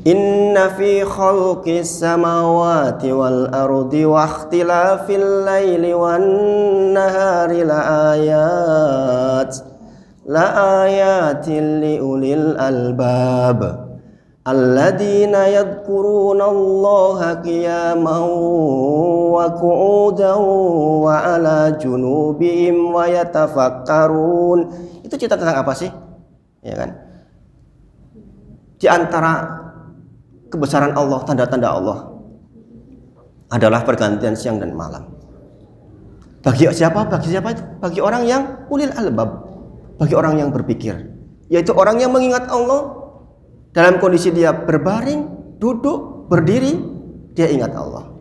Inna fi khalqis samawati wal ardi wa ikhtilafil laili wan nahari la ayatin li ulil albab alladzina yadhkuruna Allaha qiyaman wa qu'udan wa ala junubihim wa yatafakkarun. Itu cerita tentang apa sih? Ya kan? Di antara kebesaran Allah, tanda-tanda Allah adalah pergantian siang dan malam. Bagi siapa? Bagi siapa itu? Bagi orang yang ulil albab, bagi orang yang berpikir, yaitu orang yang mengingat Allah dalam kondisi dia berbaring, duduk, berdiri, dia ingat Allah.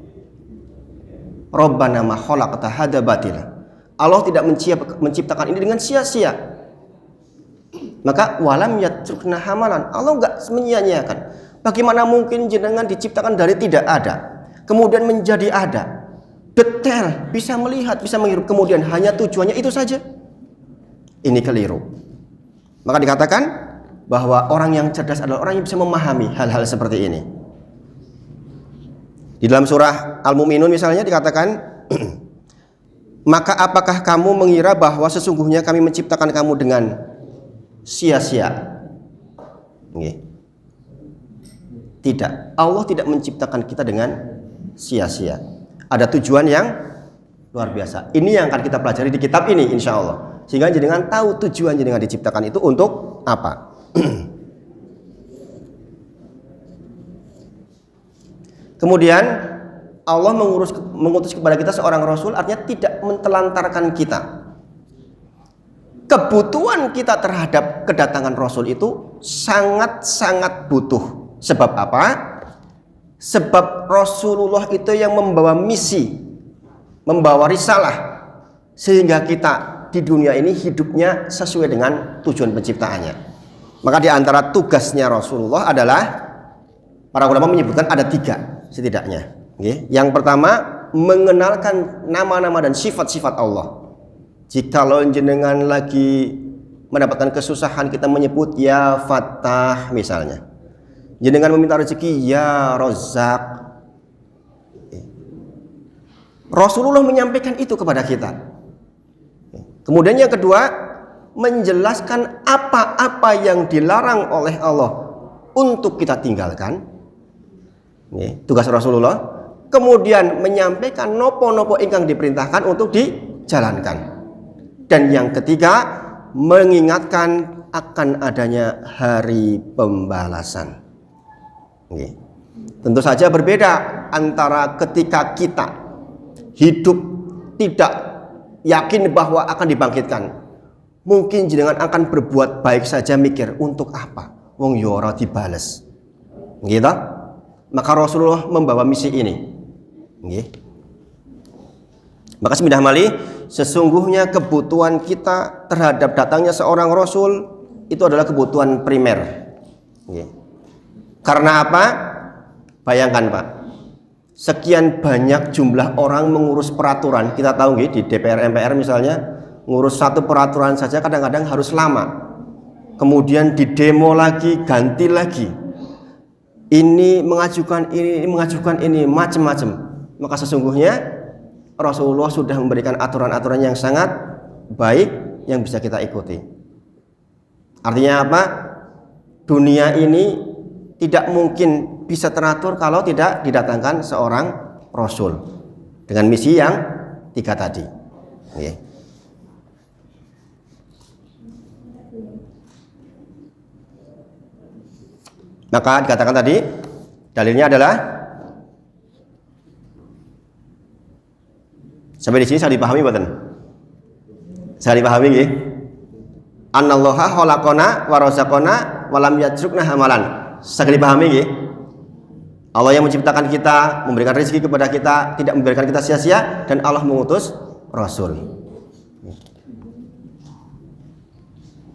Rabbana ma khalaqta hadza batila. Allah tidak menciptakan ini dengan sia-sia. Maka walam yatrukna hamalan. Allah enggak menyia-nyiakan. Bagaimana mungkin jenengan diciptakan dari tidak ada, kemudian menjadi ada, detail, bisa melihat, bisa menghirup, kemudian hanya tujuannya itu saja? Ini keliru. Maka dikatakan bahwa orang yang cerdas adalah orang yang bisa memahami hal-hal seperti ini. Di dalam surah Al-Mu'minun misalnya dikatakan, maka apakah kamu mengira bahwa sesungguhnya kami menciptakan kamu dengan sia-sia? Tidak, Allah tidak menciptakan kita dengan sia-sia. Ada tujuan yang luar biasa. Ini yang akan kita pelajari di kitab ini insya Allah. Sehingga jenengan tahu tujuan jenengan diciptakan itu untuk apa. Kemudian Allah mengutus kepada kita seorang Rasul, artinya tidak mentelantarkan kita. Kebutuhan kita terhadap kedatangan Rasul itu sangat-sangat butuh. Sebab apa? Sebab Rasulullah itu yang membawa misi, membawa risalah, sehingga kita di dunia ini hidupnya sesuai dengan tujuan penciptaannya. Maka di antara tugasnya Rasulullah adalah, para ulama menyebutkan ada 3 setidaknya. Yang pertama, mengenalkan nama-nama dan sifat-sifat Allah. Jikalau jenengan lagi mendapatkan kesusahan, kita menyebut ya Fattah misalnya. Jenengan meminta rezeki ya Razzaq. Rasulullah menyampaikan itu kepada kita. Kemudian yang kedua, menjelaskan apa-apa yang dilarang oleh Allah untuk kita tinggalkan. Tugas Rasulullah. Kemudian menyampaikan nopo-nopo ingkang diperintahkan untuk dijalankan. Dan yang ketiga, mengingatkan akan adanya hari pembalasan. Tentu saja berbeda antara ketika kita hidup tidak yakin bahwa akan dibangkitkan. Mungkin jenengan akan berbuat baik saja mikir untuk apa? Wong yo ora dibales. Gitu? Maka Rasulullah membawa misi ini. Maka semidah mali, sesungguhnya kebutuhan kita terhadap datangnya seorang Rasul itu adalah kebutuhan primer. Karena apa? Bayangkan Pak, sekian banyak jumlah orang mengurus peraturan. Kita tahu di DPR MPR misalnya, ngurus satu peraturan saja kadang-kadang harus lama. Kemudian di demo lagi, ganti lagi. Ini mengajukan ini, macam-macam. Maka sesungguhnya Rasulullah sudah memberikan aturan-aturan yang sangat baik yang bisa kita ikuti. Artinya apa? Dunia ini tidak mungkin bisa teratur kalau tidak didatangkan seorang Rasul dengan misi yang 3 tadi. Maka dikatakan tadi, dalilnya adalah, sampai di sini saya dipahami buatan? Saya dipahami nggih? Anallaha khalaqana wa razaqana wa lam yatrukna hamalan. Saya dipahami nggih? Allah yang menciptakan kita, memberikan rezeki kepada kita, tidak memberikan kita sia-sia, dan Allah mengutus Rasul.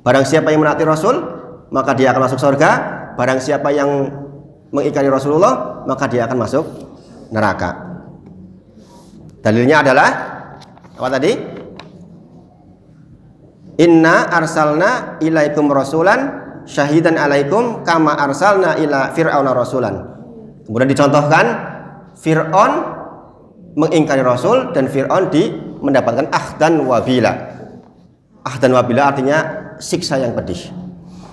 Barang siapa yang menaati Rasul, maka dia akan masuk surga. Barang siapa yang mengingkari Rasulullah, maka dia akan masuk neraka. Dalilnya adalah apa tadi? Inna arsalna ilaikum rasulan syahidan alaikum kama arsalna ila fir'auna rasulan. Kemudian dicontohkan Fir'aun mengingkari Rasul dan Fir'aun mendapatkan akhdan wabila. Akhdan wabila artinya siksa yang pedih.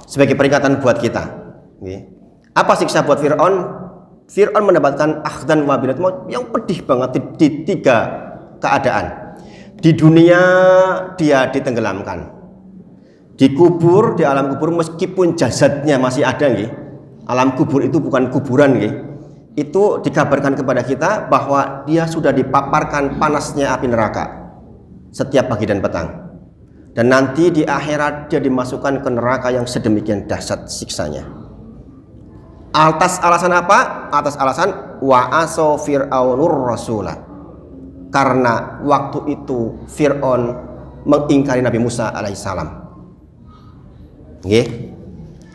Sebagai peringatan buat kita. Apa siksa buat Fir'aun? Fir'aun mendapatkan akhdan wabila yang pedih banget di 3 keadaan. Di dunia dia ditenggelamkan, dikubur di alam kubur meskipun jasadnya masih ada. Alam kubur itu bukan kuburan. Itu dikabarkan kepada kita bahwa dia sudah dipaparkan panasnya api neraka setiap pagi dan petang. Dan nanti di akhirat dia dimasukkan ke neraka yang sedemikian dahsyat siksanya. Atas alasan apa? Atas alasan wa'aso fir'aunur rasulah. Karena waktu itu Fir'aun mengingkari Nabi Musa alaihissalam.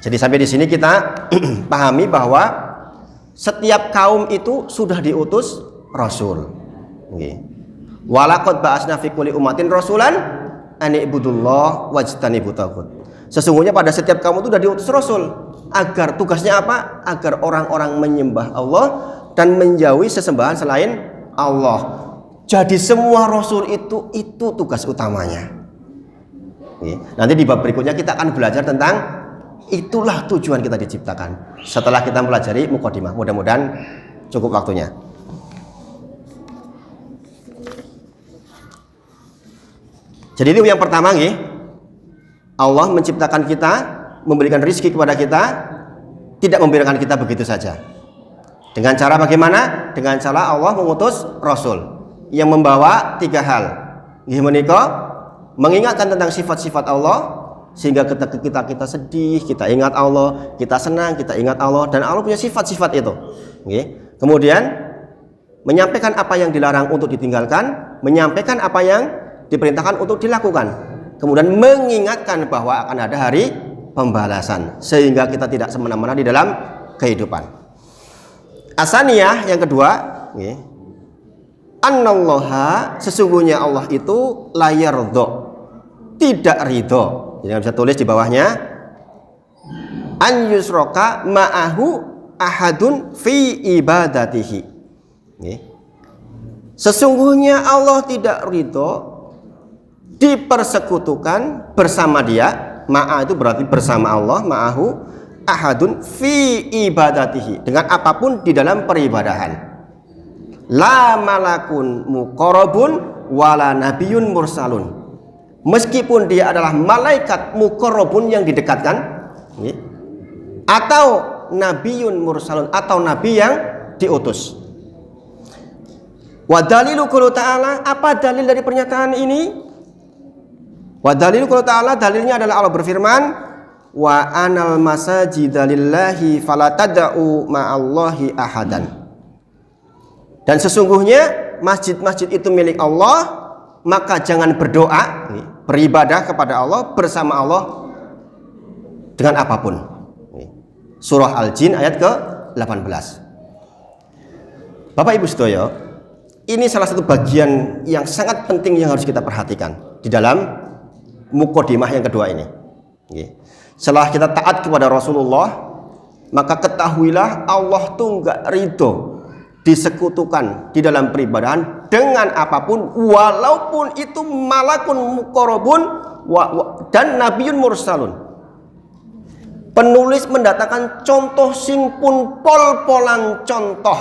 Jadi sampai di sini kita pahami bahwa setiap kaum itu sudah diutus Rasul. Walaqad ba'asna fi kulli ummatin rasulan an ibudullah wajtanibut taghut. Sesungguhnya pada setiap kaum itu sudah diutus Rasul. Agar tugasnya apa? Agar orang-orang menyembah Allah dan menjauhi sesembahan selain Allah. Jadi semua Rasul itu tugas utamanya. Nanti di bab berikutnya kita akan belajar tentang itulah tujuan kita diciptakan. Setelah kita mempelajari mukadimah, mudah-mudahan cukup waktunya. Jadi itu yang pertama, Allah menciptakan kita, memberikan rezeki kepada kita, tidak membiarkan kita begitu saja. Dengan cara bagaimana? Dengan cara Allah mengutus Rasul yang membawa 3 hal. Mengingatkan tentang sifat-sifat Allah, sehingga kita sedih, kita ingat Allah, kita senang, kita ingat Allah, dan Allah punya sifat-sifat itu. Kemudian menyampaikan apa yang dilarang untuk ditinggalkan, menyampaikan apa yang diperintahkan untuk dilakukan, kemudian mengingatkan bahwa akan ada hari pembalasan, sehingga kita tidak semena-mena di dalam kehidupan. Asaniyah yang kedua, annallaha, sesungguhnya Allah itu la yardha, tidak ridho. Jadi bisa tulis di bawahnya an yusroka ma'ahu ahadun fi ibadatihi. Sesungguhnya Allah tidak ridho dipersekutukan bersama dia. Ma'a itu berarti bersama Allah, ma'ahu ahadun fi ibadatihi, dengan apapun di dalam peribadahan. La malakun muqarrabun wala nabiyyun mursalun. Meskipun dia adalah malaikat muqarrabun yang didekatkan, atau nabiyyun mursalun, atau nabi yang diutus. Wa dalilu qaulu ta'ala, apa dalil dari pernyataan ini? Wa dalilu qaulu ta'ala, dalilnya adalah Allah berfirman, wa anal masajida lillahi fala tad'u ma'allahi ahadan. Dan sesungguhnya masjid-masjid itu milik Allah, maka jangan berdoa, beribadah kepada Allah bersama Allah dengan apapun. Surah Al-Jin ayat ke-18. Bapak Ibu sedaya, ini salah satu bagian yang sangat penting yang harus kita perhatikan di dalam mukadimah yang kedua ini. Setelah kita taat kepada Rasulullah, maka ketahuilah Allah tuh enggak ridho disekutukan di dalam peribadahan dengan apapun, walaupun itu malakun muqarrabun dan nabiyyun mursalun. Penulis mendatangkan contoh sing pun pol-polan contoh.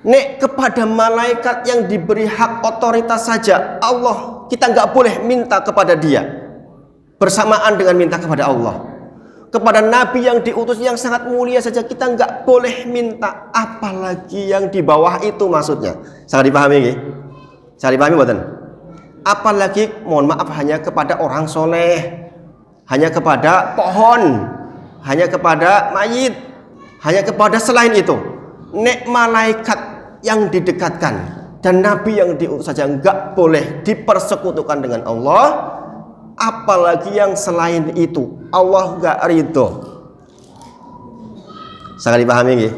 Nek kepada malaikat yang diberi hak otoritas saja Allah, kita nggak boleh minta kepada dia bersamaan dengan minta kepada Allah. Kepada nabi yang diutus yang sangat mulia saja kita nggak boleh minta, apalagi yang di bawah itu maksudnya. Sangat dipahami nggih? Sangat dipahami mboten? Apalagi mohon maaf hanya kepada orang soleh, hanya kepada pohon, hanya kepada mayit, hanya kepada selain itu. Nek malaikat yang didekatkan dan nabi yang diutus saja nggak boleh dipersekutukan dengan Allah, apalagi yang selain itu Allah nggak ridho. Sangat dipahami nggih?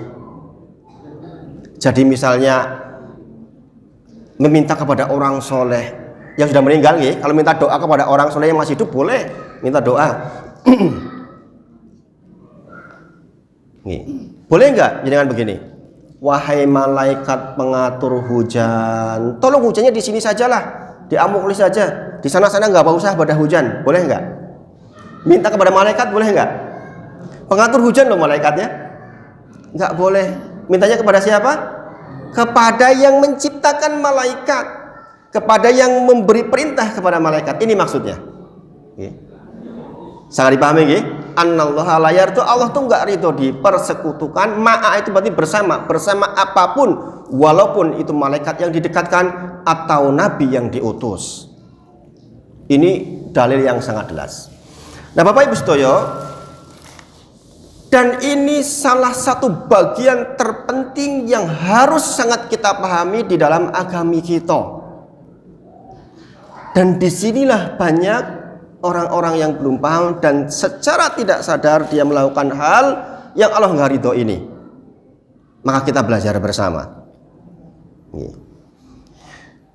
Jadi misalnya meminta kepada orang soleh yang sudah meninggal nggih, kalau minta doa kepada orang soleh yang masih hidup boleh minta doa. Boleh nggak jangan begini, wahai malaikat pengatur hujan, tolong hujannya di sini sajalah, di Amuklis saja, di sana-sana nggak usah pada hujan, boleh nggak? Minta kepada malaikat boleh nggak? Pengatur hujan loh malaikatnya, nggak boleh. Mintanya kepada siapa? Kepada yang menciptakan malaikat, kepada yang memberi perintah kepada malaikat. Ini maksudnya. Sangat dipahami nggih? Annallaha la yardu, Allah tuh enggak ridho dipersekutukan. Ma'a itu berarti bersama apapun, walaupun itu malaikat yang didekatkan atau nabi yang diutus. Ini dalil yang sangat jelas. Nah, Bapak Ibu sedaya, dan ini salah satu bagian terpenting yang harus sangat kita pahami di dalam agama kita. Dan disinilah banyak orang-orang yang belum paham dan secara tidak sadar dia melakukan hal yang Allah nggak ridho ini. Maka kita belajar bersama.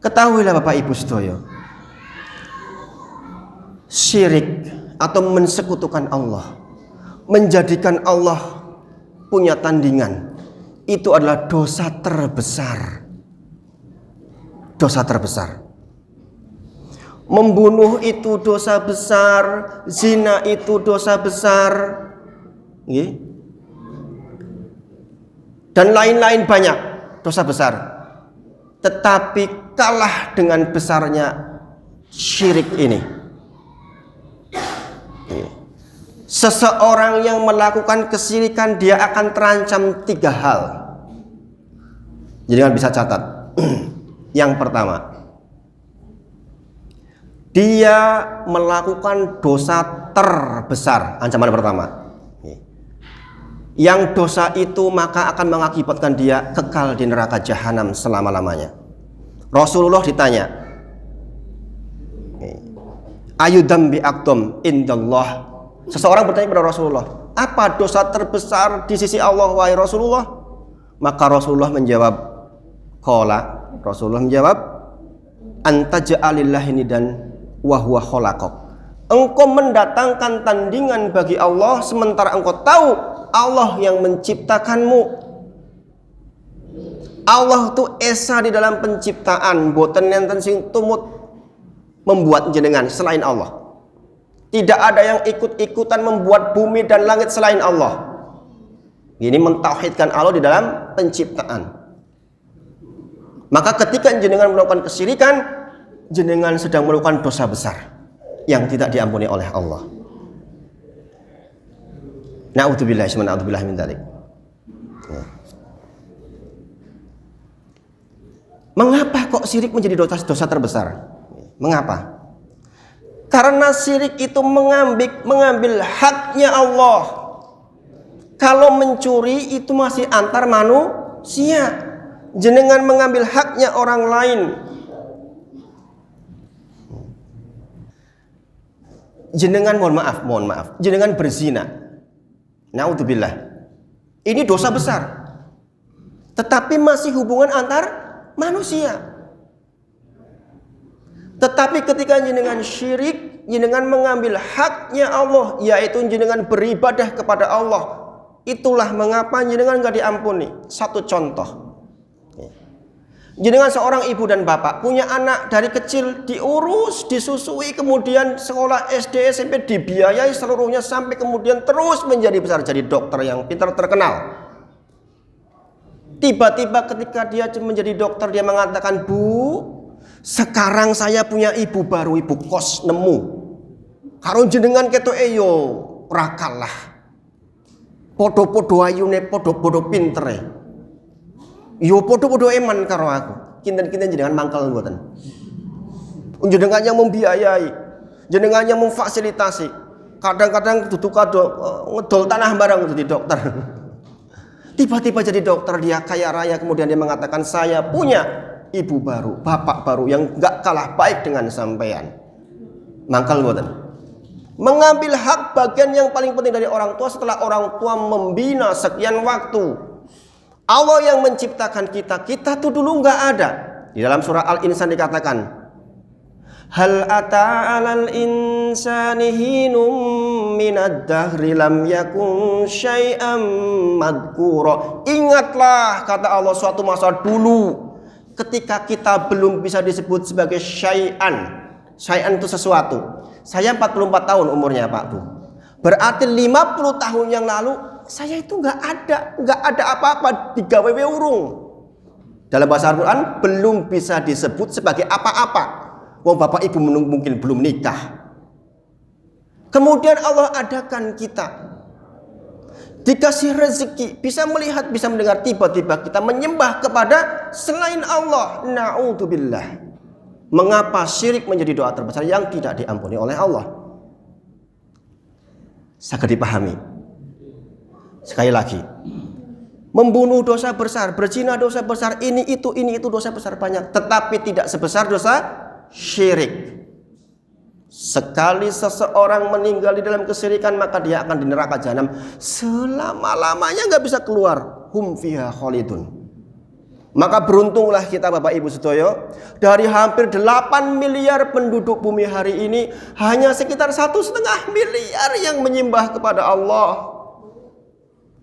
Ketahuilah Bapak Ibu sedaya, syirik atau mensekutukan Allah, menjadikan Allah punya tandingan, itu adalah dosa terbesar. Dosa terbesar. Membunuh itu dosa besar, zina itu dosa besar, dan lain-lain banyak dosa besar. Tetapi kalah dengan besarnya syirik ini. Seseorang yang melakukan kesyirikan dia akan terancam 3 hal. Jadi kan bisa catat. Yang pertama, dia melakukan dosa terbesar, ancaman pertama. Yang dosa itu maka akan mengakibatkan dia kekal di neraka jahanam selama-lamanya. Rasulullah ditanya, ayu dzambi aqdam indallah. Seseorang bertanya kepada Rasulullah, apa dosa terbesar di sisi Allah wahai Rasulullah? Maka Rasulullah menjawab, Rasulullah menjawab, anta ja'alillahi nidan wa huwa khalaqak. Engkau mendatangkan tandingan bagi Allah sementara engkau tahu Allah yang menciptakanmu. Allah itu esa di dalam penciptaan, boten nenten sing tumut membuat jenengan selain Allah. Tidak ada yang ikut-ikutan membuat bumi dan langit selain Allah. Ini mentauhidkan Allah di dalam penciptaan. Maka ketika jenengan melakukan kesyirikan, jenengan sedang melakukan dosa besar yang tidak diampuni oleh Allah. Na'udzubillah min dzalik. Mengapa kok syirik menjadi dosa terbesar? Mengapa? Karena syirik itu mengambil haknya Allah. Kalau mencuri itu masih antar manusia. Jenengan mengambil haknya orang lain. Jenengan mohon maaf, jenengan berzina. Na'udzubillah. Ini dosa besar. Tetapi masih hubungan antar manusia. Tetapi ketika jenengan syirik, jenengan mengambil haknya Allah, yaitu jenengan beribadah kepada Allah. Itulah mengapa jenengan gak diampuni. Satu contoh. Jenengan seorang ibu dan bapak punya anak dari kecil, diurus, disusui, kemudian sekolah SD, SMP dibiayai seluruhnya sampai kemudian terus menjadi besar, jadi dokter yang pintar terkenal. Tiba-tiba ketika dia menjadi dokter, dia mengatakan, Bu, sekarang saya punya ibu baru, ibu kos nemu. Karo jenengan keto yo rakalah. Podo-podo ayune, podo-podo pintere. Yo podo-podo eman karo aku. Kinten-kinten jenengan mangkel mboten. Jenengan yang membiayai, jenengan yang memfasilitasi. Kadang-kadang duduk ngedol tanah barang jadi dokter. Tiba-tiba jadi dokter, dia kaya raya, kemudian dia mengatakan saya punya ibu baru, bapak baru yang gak kalah baik dengan sampean. Mangkal mboten. Mengambil hak bagian yang paling penting dari orang tua setelah orang tua membina sekian waktu. Allah yang menciptakan kita, kita tuh dulu nggak ada. Di dalam surah Al-Insan dikatakan, hal ata 'alal insani hinum minad dahri lam yakun syai'am madhkura. Ingatlah, kata Allah, suatu masa dulu ketika kita belum bisa disebut sebagai syai'an. Syai'an itu sesuatu. Saya 44 tahun umurnya Pak Bu. Berarti 50 tahun yang lalu saya itu nggak ada apa-apa, digawe urung. Dalam bahasa Al-Quran belum bisa disebut sebagai apa-apa. Wong bapak ibu mungkin belum nikah. Kemudian Allah adakan kita, dikasih rezeki, bisa melihat, bisa mendengar. Tiba-tiba kita menyembah kepada selain Allah. Na'udzubillah. Mengapa syirik menjadi doa terbesar yang tidak diampuni oleh Allah? Sangat dipahami. Sekali lagi, membunuh dosa besar, berzina dosa besar, ini itu dosa besar banyak, tetapi tidak sebesar dosa syirik. Sekali seseorang meninggal di dalam kesyirikan, maka dia akan di neraka jahanam selama-lamanya, nggak bisa keluar. Hum fiha khalidun. Maka beruntunglah kita Bapak Ibu sedoyo, dari hampir 8 miliar penduduk bumi hari ini, hanya sekitar 1,5 miliar yang menyembah kepada Allah.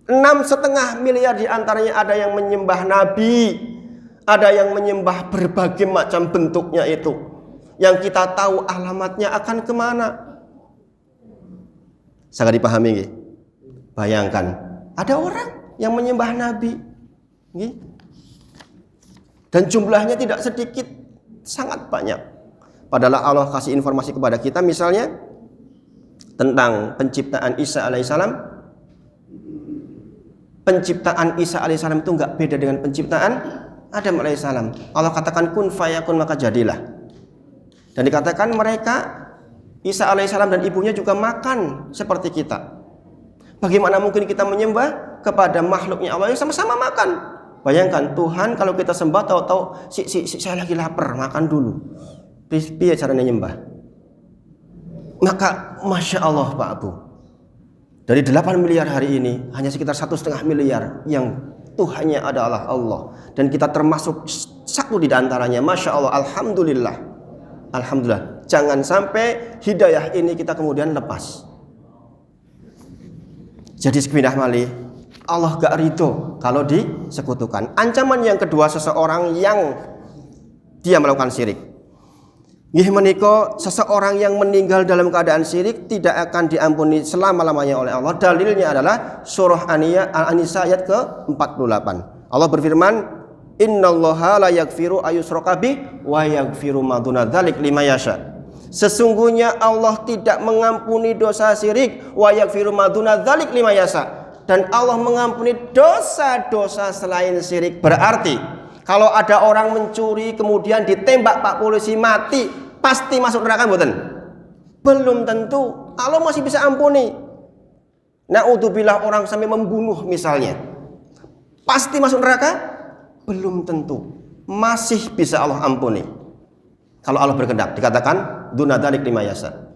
6,5 miliar diantaranya ada yang menyembah Nabi, ada yang menyembah berbagai macam bentuknya itu, yang kita tahu alamatnya akan kemana. Sangat dipahami. Bayangkan, ada orang yang menyembah Nabi, dan jumlahnya tidak sedikit, sangat banyak. Padahal Allah kasih informasi kepada kita, misalnya tentang penciptaan Isa alaihissalam. Penciptaan Isa alaihissalam itu nggak beda dengan penciptaan Adam alaihissalam. Allah katakan kun fayakun, maka jadilah. Dan dikatakan mereka, Isa alaihissalam dan ibunya juga makan seperti kita. Bagaimana mungkin kita menyembah kepada makhluknya Allah yang sama-sama makan? Bayangkan, Tuhan kalau kita sembah tahu-tahu saya lagi lapar, makan dulu. Piye caranya nyembah? Maka Masya Allah Pak Abu, dari 8 miliar hari ini hanya sekitar 1,5 miliar yang Tuhannya adalah Allah, dan kita termasuk satu di antaranya. Masya Allah, Alhamdulillah. Alhamdulillah. Jangan sampai hidayah ini kita kemudian lepas. Jadi sepindah malih, Allah gak ridho kalau disekutukan. Ancaman yang kedua, seseorang yang dia melakukan syirik. Nggih menika, seseorang yang meninggal dalam keadaan syirik tidak akan diampuni selama-lamanya oleh Allah. Dalilnya adalah surah An-Nisa ayat ke-48. Allah berfirman, innallaha la yaghfiru ayyushraka bih wa yaghfiru ma duna dzalik liman yasha. Sesungguhnya Allah tidak mengampuni dosa syirik, wa yaghfiru ma duna dzalik liman yasha. Dan Allah mengampuni dosa-dosa selain syirik. Berarti kalau ada orang mencuri kemudian ditembak Pak polisi mati, pasti masuk neraka mboten? Belum tentu. Allah masih bisa ampuni. Na'udzubillah, orang sampai membunuh misalnya, pasti masuk neraka? Belum tentu. Masih bisa Allah ampuni kalau Allah berkehendak. Dikatakan dunadzalik lima yasa,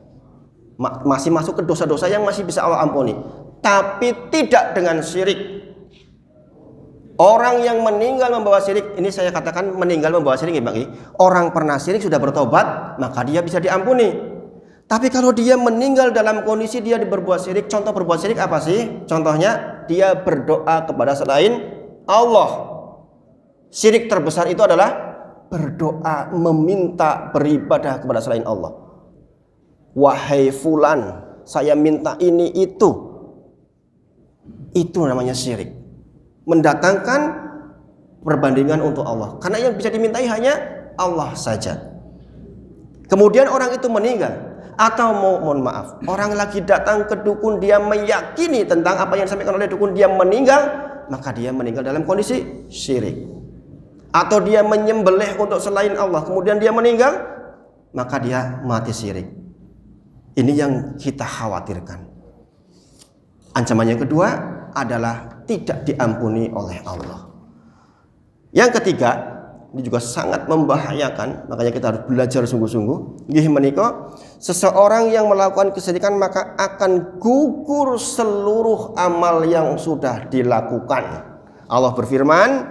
masih masuk ke dosa-dosa yang masih bisa Allah ampuni, tapi tidak dengan syirik. Orang yang meninggal membawa syirik, ini saya katakan meninggal membawa syirik, orang pernah syirik sudah bertobat, maka dia bisa diampuni. Tapi kalau dia meninggal dalam kondisi dia berbuat syirik, contoh berbuat syirik apa sih? Contohnya dia berdoa kepada selain Allah. Syirik terbesar itu adalah berdoa, meminta, beribadah kepada selain Allah. Wahai fulan, saya minta ini itu namanya syirik. Mendatangkan perbandingan untuk Allah, karena yang bisa dimintai hanya Allah saja. Kemudian orang itu meninggal, atau mohon maaf, orang lagi datang ke dukun, dia meyakini tentang apa yang disampaikan oleh dukun, dia meninggal, maka dia meninggal dalam kondisi syirik. Atau dia menyembelih untuk selain Allah, kemudian dia meninggal, maka dia mati syirik. Ini yang kita khawatirkan. Ancaman yang kedua adalah tidak diampuni oleh Allah. Yang ketiga, Ini juga sangat membahayakan, makanya kita harus belajar sungguh-sungguh. Nggih menika, seseorang yang melakukan kesyirikan maka akan gugur seluruh amal yang sudah dilakukan. Allah berfirman,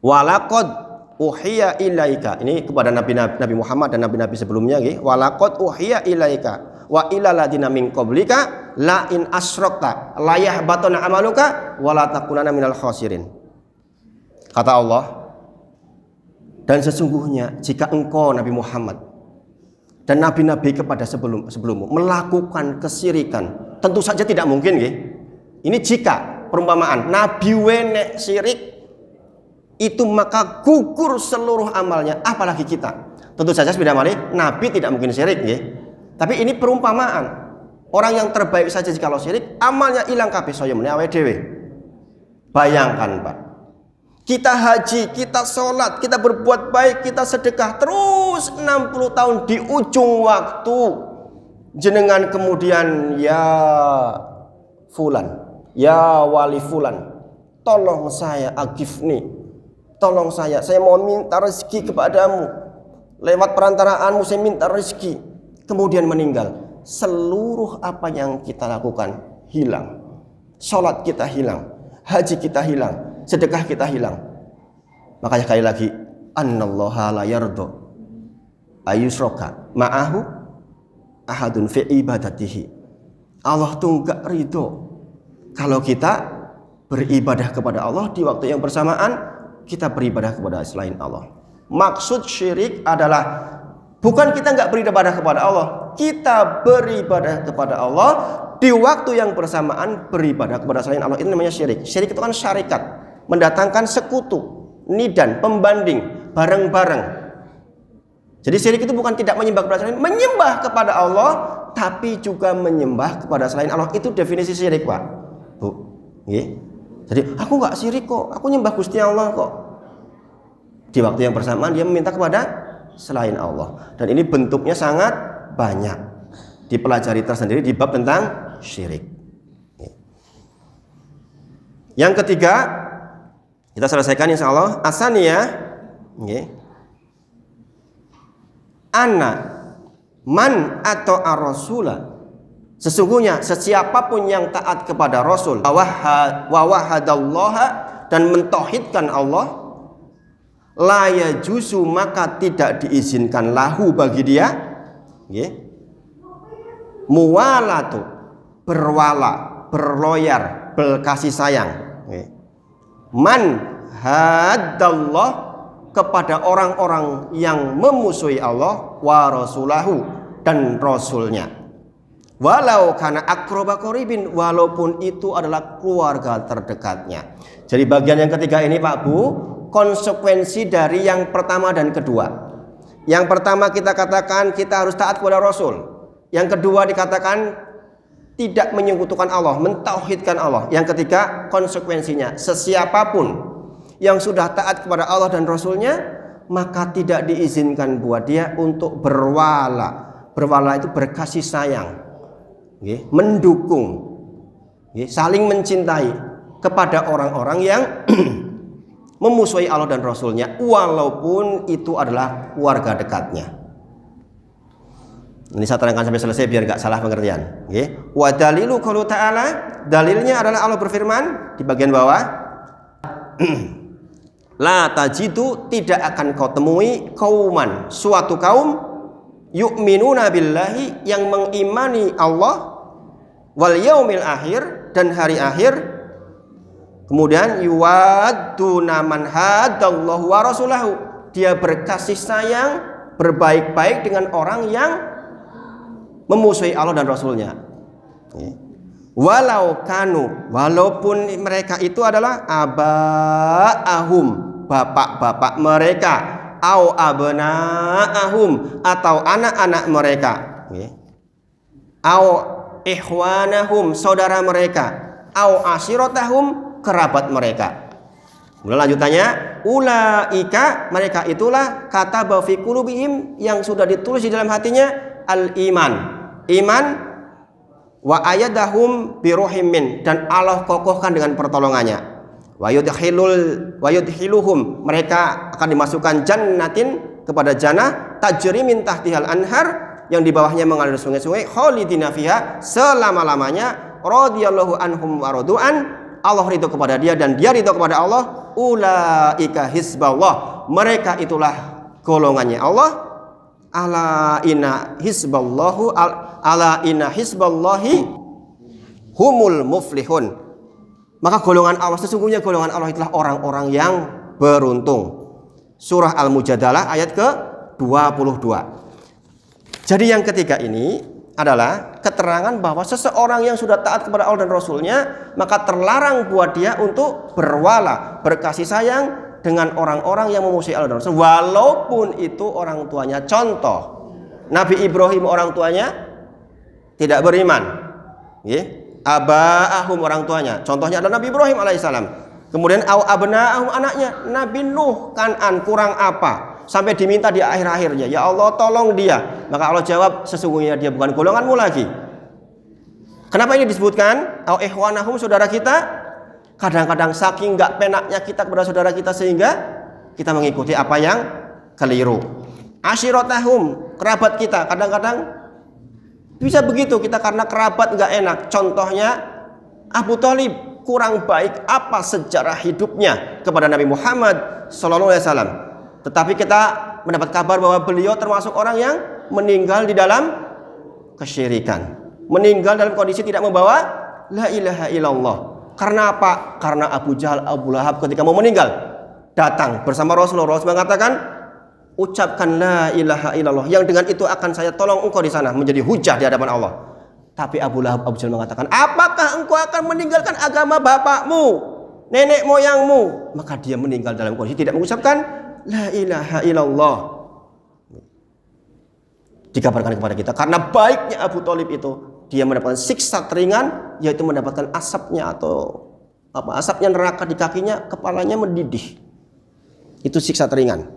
walaqad uhiya ilaika. Ini kepada Nabi Muhammad dan nabi-nabi sebelumnya nggih. Walaqad uhiya ilaika wa ilal ladina min qablika la in asyrakta la yahbatuna amaluka wa la takunanna minal khasirin. Kata Allah, dan sesungguhnya jika engkau Nabi Muhammad dan nabi-nabi kepada sebelummu melakukan kesyirikan, tentu saja tidak mungkin nggih. Ini jika perumpamaan nabi wenek syirik itu maka gugur seluruh amalnya, apalagi kita. Tentu saja sepeda malih nabi tidak mungkin syirik nggih. Tapi ini perumpamaan. Orang yang terbaik saja jika kalau syirik amalnya hilang kabeh saya muni awake dhewe. Bayangkan, Pak. Kita haji, kita sholat, kita berbuat baik, kita sedekah terus 60 tahun di ujung waktu jenengan kemudian ya fulan, ya wali fulan, tolong saya agifni, tolong saya mau minta rezeki kepadamu, lewat perantaraanmu saya minta rezeki, kemudian meninggal. Seluruh apa yang kita lakukan hilang, sholat kita hilang, haji kita hilang, sedekah kita hilang. Makanya sekali lagi, annallaha la yardo ayusroka ma'ahu ahadun fi ibadatihi. Allah tuh enggak ridho kalau kita beribadah kepada Allah di waktu yang bersamaan kita beribadah kepada selain Allah. Maksud syirik adalah bukan kita enggak beribadah kepada Allah, kita beribadah kepada Allah di waktu yang bersamaan beribadah kepada selain Allah. Itu namanya syirik. Syirik itu kan syarikat, mendatangkan sekutu, nidan, pembanding, bareng-bareng. Jadi syirik itu bukan tidak menyembah kepada selain, menyembah kepada Allah, tapi juga menyembah kepada selain Allah. Itu definisi syirik, Pak. Bu, jadi aku nggak syirik kok, aku nyembah Gusti Allah kok. Di waktu yang bersamaan dia meminta kepada selain Allah. Dan ini bentuknya sangat banyak. Dipelajari tersendiri di bab tentang syirik. Yang ketiga, kita selesaikan insya Allah. Asaniyah, Anna man atau ar-rasula. Sesungguhnya sesiapapun yang taat kepada Rasul wa wahadallaha dan mentauhidkan Allah, la yajuzu maka tidak diizinkan lahu bagi dia, muwalatu berwala, berloyar, berkasih sayang. Man hadallah kepada orang-orang yang memusuhi Allah wa rasulahu dan rasulnya. Walau karena akroba koribin, walaupun itu adalah keluarga terdekatnya. Jadi bagian yang ketiga ini Pak Bu, konsekuensi dari yang pertama dan kedua. Yang pertama kita katakan kita harus taat kepada Rasul. Yang kedua dikatakan tidak menyekutukan Allah, mentauhidkan Allah. Yang ketiga konsekuensinya, sesiapapun yang sudah taat kepada Allah dan Rasulnya, maka tidak diizinkan buat dia untuk berwala. Berwala itu berkasih sayang, mendukung, saling mencintai kepada orang-orang yang memusuhi Allah dan Rasulnya, walaupun itu adalah keluarga dekatnya. Ini saya terangkan sampai selesai biar gak salah pengertian. Wa dalilu qaulu ta'ala, dalilnya adalah Allah berfirman di bagian bawah, la tajidu tidak akan kau temui kauman suatu kaum yu'minuna billahi yang mengimani Allah wal yaumil akhir dan hari akhir, kemudian yuwadduna man hadallahu wa rasulahu, dia berkasih sayang berbaik-baik dengan orang yang memusuhi Allah dan Rasulnya. Walau kanu, walaupun mereka itu adalah abaahum, bapak-bapak mereka, au abnaahum, atau anak-anak mereka, au ikhwanahum, saudara mereka, au ashiratahum, kerabat mereka. Kemudian lanjutannya, ulaika, mereka itulah kata fi qulubihim, yang sudah ditulis di dalam hatinya al-iman, iman, wa ayadahum biruhim min, dan Allah kokohkan dengan pertolongannya. wa yudkhiluhum, mereka akan dimasukkan jannatin, kepada jannah, tajri min tahtihal anhar, yang di bawahnya mengalir sungai-sungai, khalidina fiha, selama-lamanya, radhiyallahu anhum wa radu'an, Allah ridho kepada dia dan dia ridho kepada Allah. Ulaika hizballah, mereka itulah golongannya Allah. Ala inna hizballahi humul muflihun. Maka golongan Allah, sesungguhnya golongan Allah itulah orang-orang yang beruntung. Surah Al-Mujadalah ayat ke-22. Jadi yang ketiga ini adalah keterangan bahwa seseorang yang sudah taat kepada Allah dan Rasulnya, maka terlarang buat dia untuk berwala, berkasih sayang dengan orang-orang yang memusuhi Allah dan Rasul, walaupun itu orang tuanya. Contoh, Nabi Ibrahim orang tuanya tidak beriman, abaahum orang tuanya, contohnya adalah Nabi Ibrahim alaihissalam. Kemudian abnaahum anaknya, Nabi Nuh Kan'an, kurang apa? Sampai diminta di akhir-akhirnya, ya Allah tolong dia. Maka Allah jawab, sesungguhnya dia bukan golonganmu lagi. Kenapa ini disebutkan? Au ikhwanahum, saudara kita. Kadang-kadang saking nggak penaknya kita kepada saudara kita sehingga kita mengikuti apa yang keliru. Ashiratahum, kerabat kita. Kadang-kadang bisa begitu kita karena kerabat nggak enak. Contohnya Abu Thalib, kurang baik apa sejarah hidupnya kepada Nabi Muhammad SAW. Tetapi kita mendapat kabar bahwa beliau termasuk orang yang meninggal di dalam kesyirikan, meninggal dalam kondisi tidak membawa la ilaha illallah. Karena apa? Karena Abu Jahal, Abu Lahab ketika mau meninggal datang bersama Rasulullah. Rasul mengatakan, ucapkan la ilaha illallah, yang dengan itu akan saya tolong engkau di sana menjadi hujah di hadapan Allah. Tapi Abu Lahab, Abu Jahal mengatakan, apakah engkau akan meninggalkan agama bapakmu, nenek moyangmu? Maka dia meninggal dalam kondisi tidak mengucapkan la ilaha illallah. Dikabarkan kepada kita, karena baiknya Abu Thalib itu, dia mendapatkan siksa teringan, yaitu mendapatkan asapnya atau asapnya neraka di kakinya, kepalanya mendidih. Itu siksa teringan.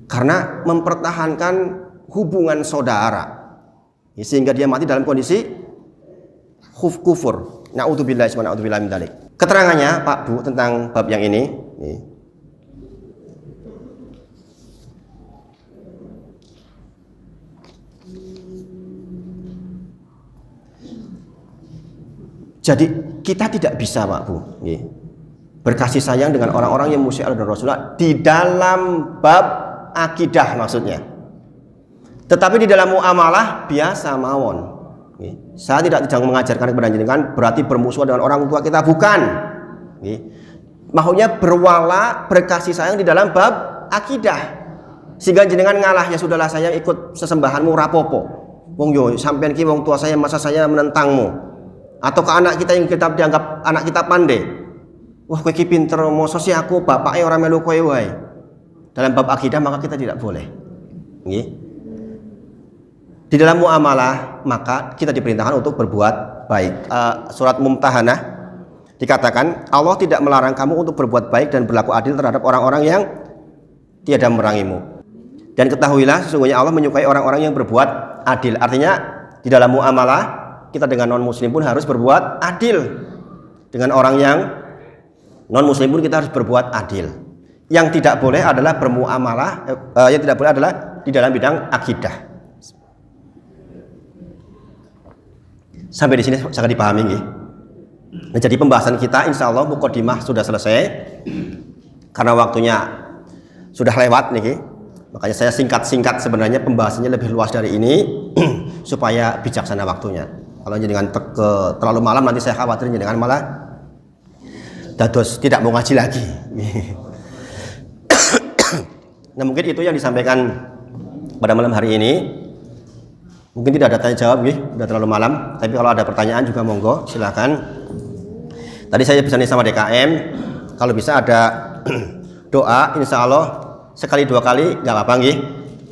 Karena mempertahankan hubungan saudara. Sehingga dia mati dalam kondisi kufur. Na'udzubillah min dzalik. Keterangannya Pak Bu tentang bab yang ini. Jadi kita tidak bisa Pak Bu berkasih sayang dengan orang-orang yang musyrik Allah dan Rasulullah di dalam bab akidah maksudnya. Tetapi di dalam muamalah biasa mawon. Saya tidak sedang mengajarkan kepada jenengan berarti bermusuhan dengan orang tua kita, bukan. Maksudnya berwala, berkasih sayang di dalam bab akidah. Sehingga jenengan ngalah, ya sudahlah saya ikut sesembahanmu rapopo. Wong yo sampean ki wong tua saya, masa saya menentangmu. Atau ke anak kita yang kita dianggap anak kita pandai. Wah kowe ki pinter, mosok si aku bapake ora melu kowe wae. Dalam bab akidah maka kita tidak boleh. Di dalam muamalah maka kita diperintahkan untuk berbuat baik. Surat Mumtahanah dikatakan Allah tidak melarang kamu untuk berbuat baik dan berlaku adil terhadap orang-orang yang tiada memerangimu. Dan ketahuilah sesungguhnya Allah menyukai orang-orang yang berbuat adil. Artinya di dalam muamalah kita dengan non muslim pun harus berbuat adil. Dengan orang yang non muslim pun kita harus berbuat adil. Yang tidak boleh adalah bermuamalah, yang tidak boleh adalah di dalam bidang akidah. Sampai di sini sangat dipahami nggih. Nah, jadi pembahasan kita insya Allah mukadimah sudah selesai karena waktunya sudah lewat nih. Makanya saya singkat-singkat, sebenarnya pembahasannya lebih luas dari ini supaya bijaksana waktunya. Kalau jenengan terlalu malam nanti saya khawatir jenengan malah dados tidak mau ngaji lagi. Nah mungkin itu yang disampaikan pada malam hari ini. Mungkin tidak ada tanya jawab, sudah terlalu malam. Tapi kalau ada pertanyaan juga monggo, silakan. Tadi saya pesan sama DKM, kalau bisa ada doa, insya Allah sekali dua kali nggak apa-apa, nggih.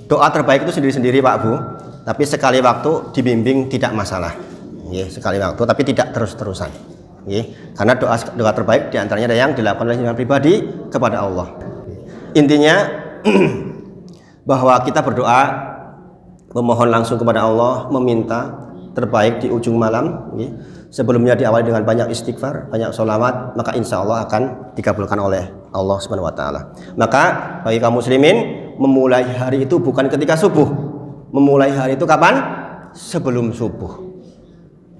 Doa terbaik itu sendiri-sendiri Pak Bu. Tapi sekali waktu dibimbing tidak masalah. Sekali waktu, tapi tidak terus-terusan. Karena doa terbaik diantaranya ada yang dilakukan oleh jenengan pribadi kepada Allah. Intinya bahwa kita berdoa, memohon langsung kepada Allah, meminta, terbaik di ujung malam, sebelumnya diawali dengan banyak istighfar, banyak sholawat, maka insya Allah akan dikabulkan oleh Allah Subhanahu Wa Taala. Maka bagi kaum muslimin, memulai hari itu bukan ketika subuh. Memulai hari itu kapan? Sebelum subuh.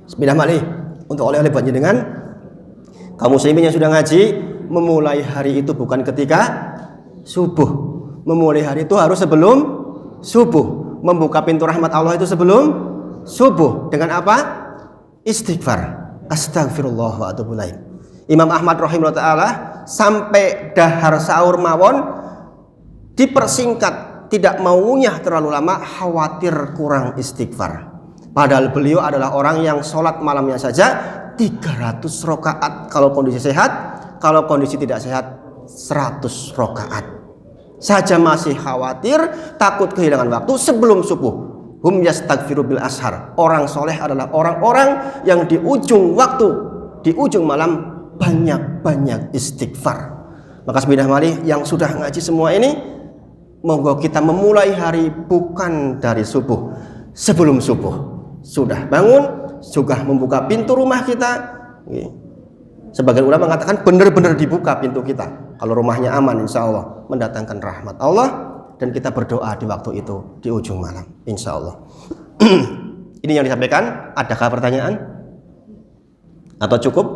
Bismillah malih untuk oleh-oleh buat jenengan. Kaum muslimin yang sudah ngaji, memulai hari itu bukan ketika subuh. Memulai hari itu harus sebelum subuh. Membuka pintu rahmat Allah itu sebelum subuh. Dengan apa? Istighfar. Astagfirullah wa atubu ilaih. Imam Ahmad rahimahullah ta'ala sampai dahar sahur mawon dipersingkat, tidak mau ngunyah terlalu lama, khawatir kurang istighfar. Padahal beliau adalah orang yang sholat malamnya saja 300 rakaat kalau kondisi sehat, kalau kondisi tidak sehat 100 rakaat. Saja masih khawatir, takut kehilangan waktu sebelum subuh. Hum yastaghfiru bil ashar. Orang soleh adalah orang-orang yang di ujung waktu, di ujung malam banyak-banyak istighfar. Maka sebidah malih yang sudah ngaji semua ini, monggo kita memulai hari bukan dari subuh, sebelum subuh. Sudah bangun, sudah membuka pintu rumah kita. Sebagian ulama mengatakan benar-benar dibuka pintu kita. Kalau rumahnya aman, insya Allah mendatangkan rahmat Allah, dan kita berdoa di waktu itu di ujung malam, insya Allah. Ini yang disampaikan. Adakah pertanyaan? Atau cukup?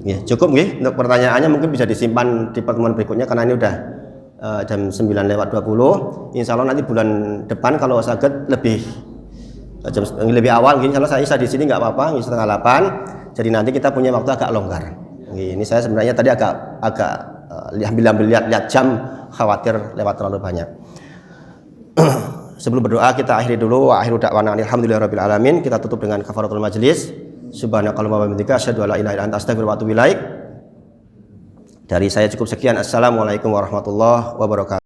Ya, cukup nggih. Untuk pertanyaannya mungkin bisa disimpan di pertemuan berikutnya karena ini udah jam 9:20. Insya Allah nanti bulan depan kalau saged lebih awal, insya Allah saya di sini nggak apa-apa, 7:30. Jadi nanti kita punya waktu agak longgar. Ini saya sebenarnya tadi agak ambil lihat jam, khawatir lewat terlalu banyak. Sebelum berdoa kita akhiri dulu. Wa akhiru da'wana alhamdulillahirabbil alamin. Kita tutup dengan kafaratul majlis. Subhanakallahumma wa bihamdika asyhadu an la ilaha illa anta astaghfiruka wa atubu ilaik. Dari saya cukup sekian. Assalamualaikum warahmatullahi wabarakatuh.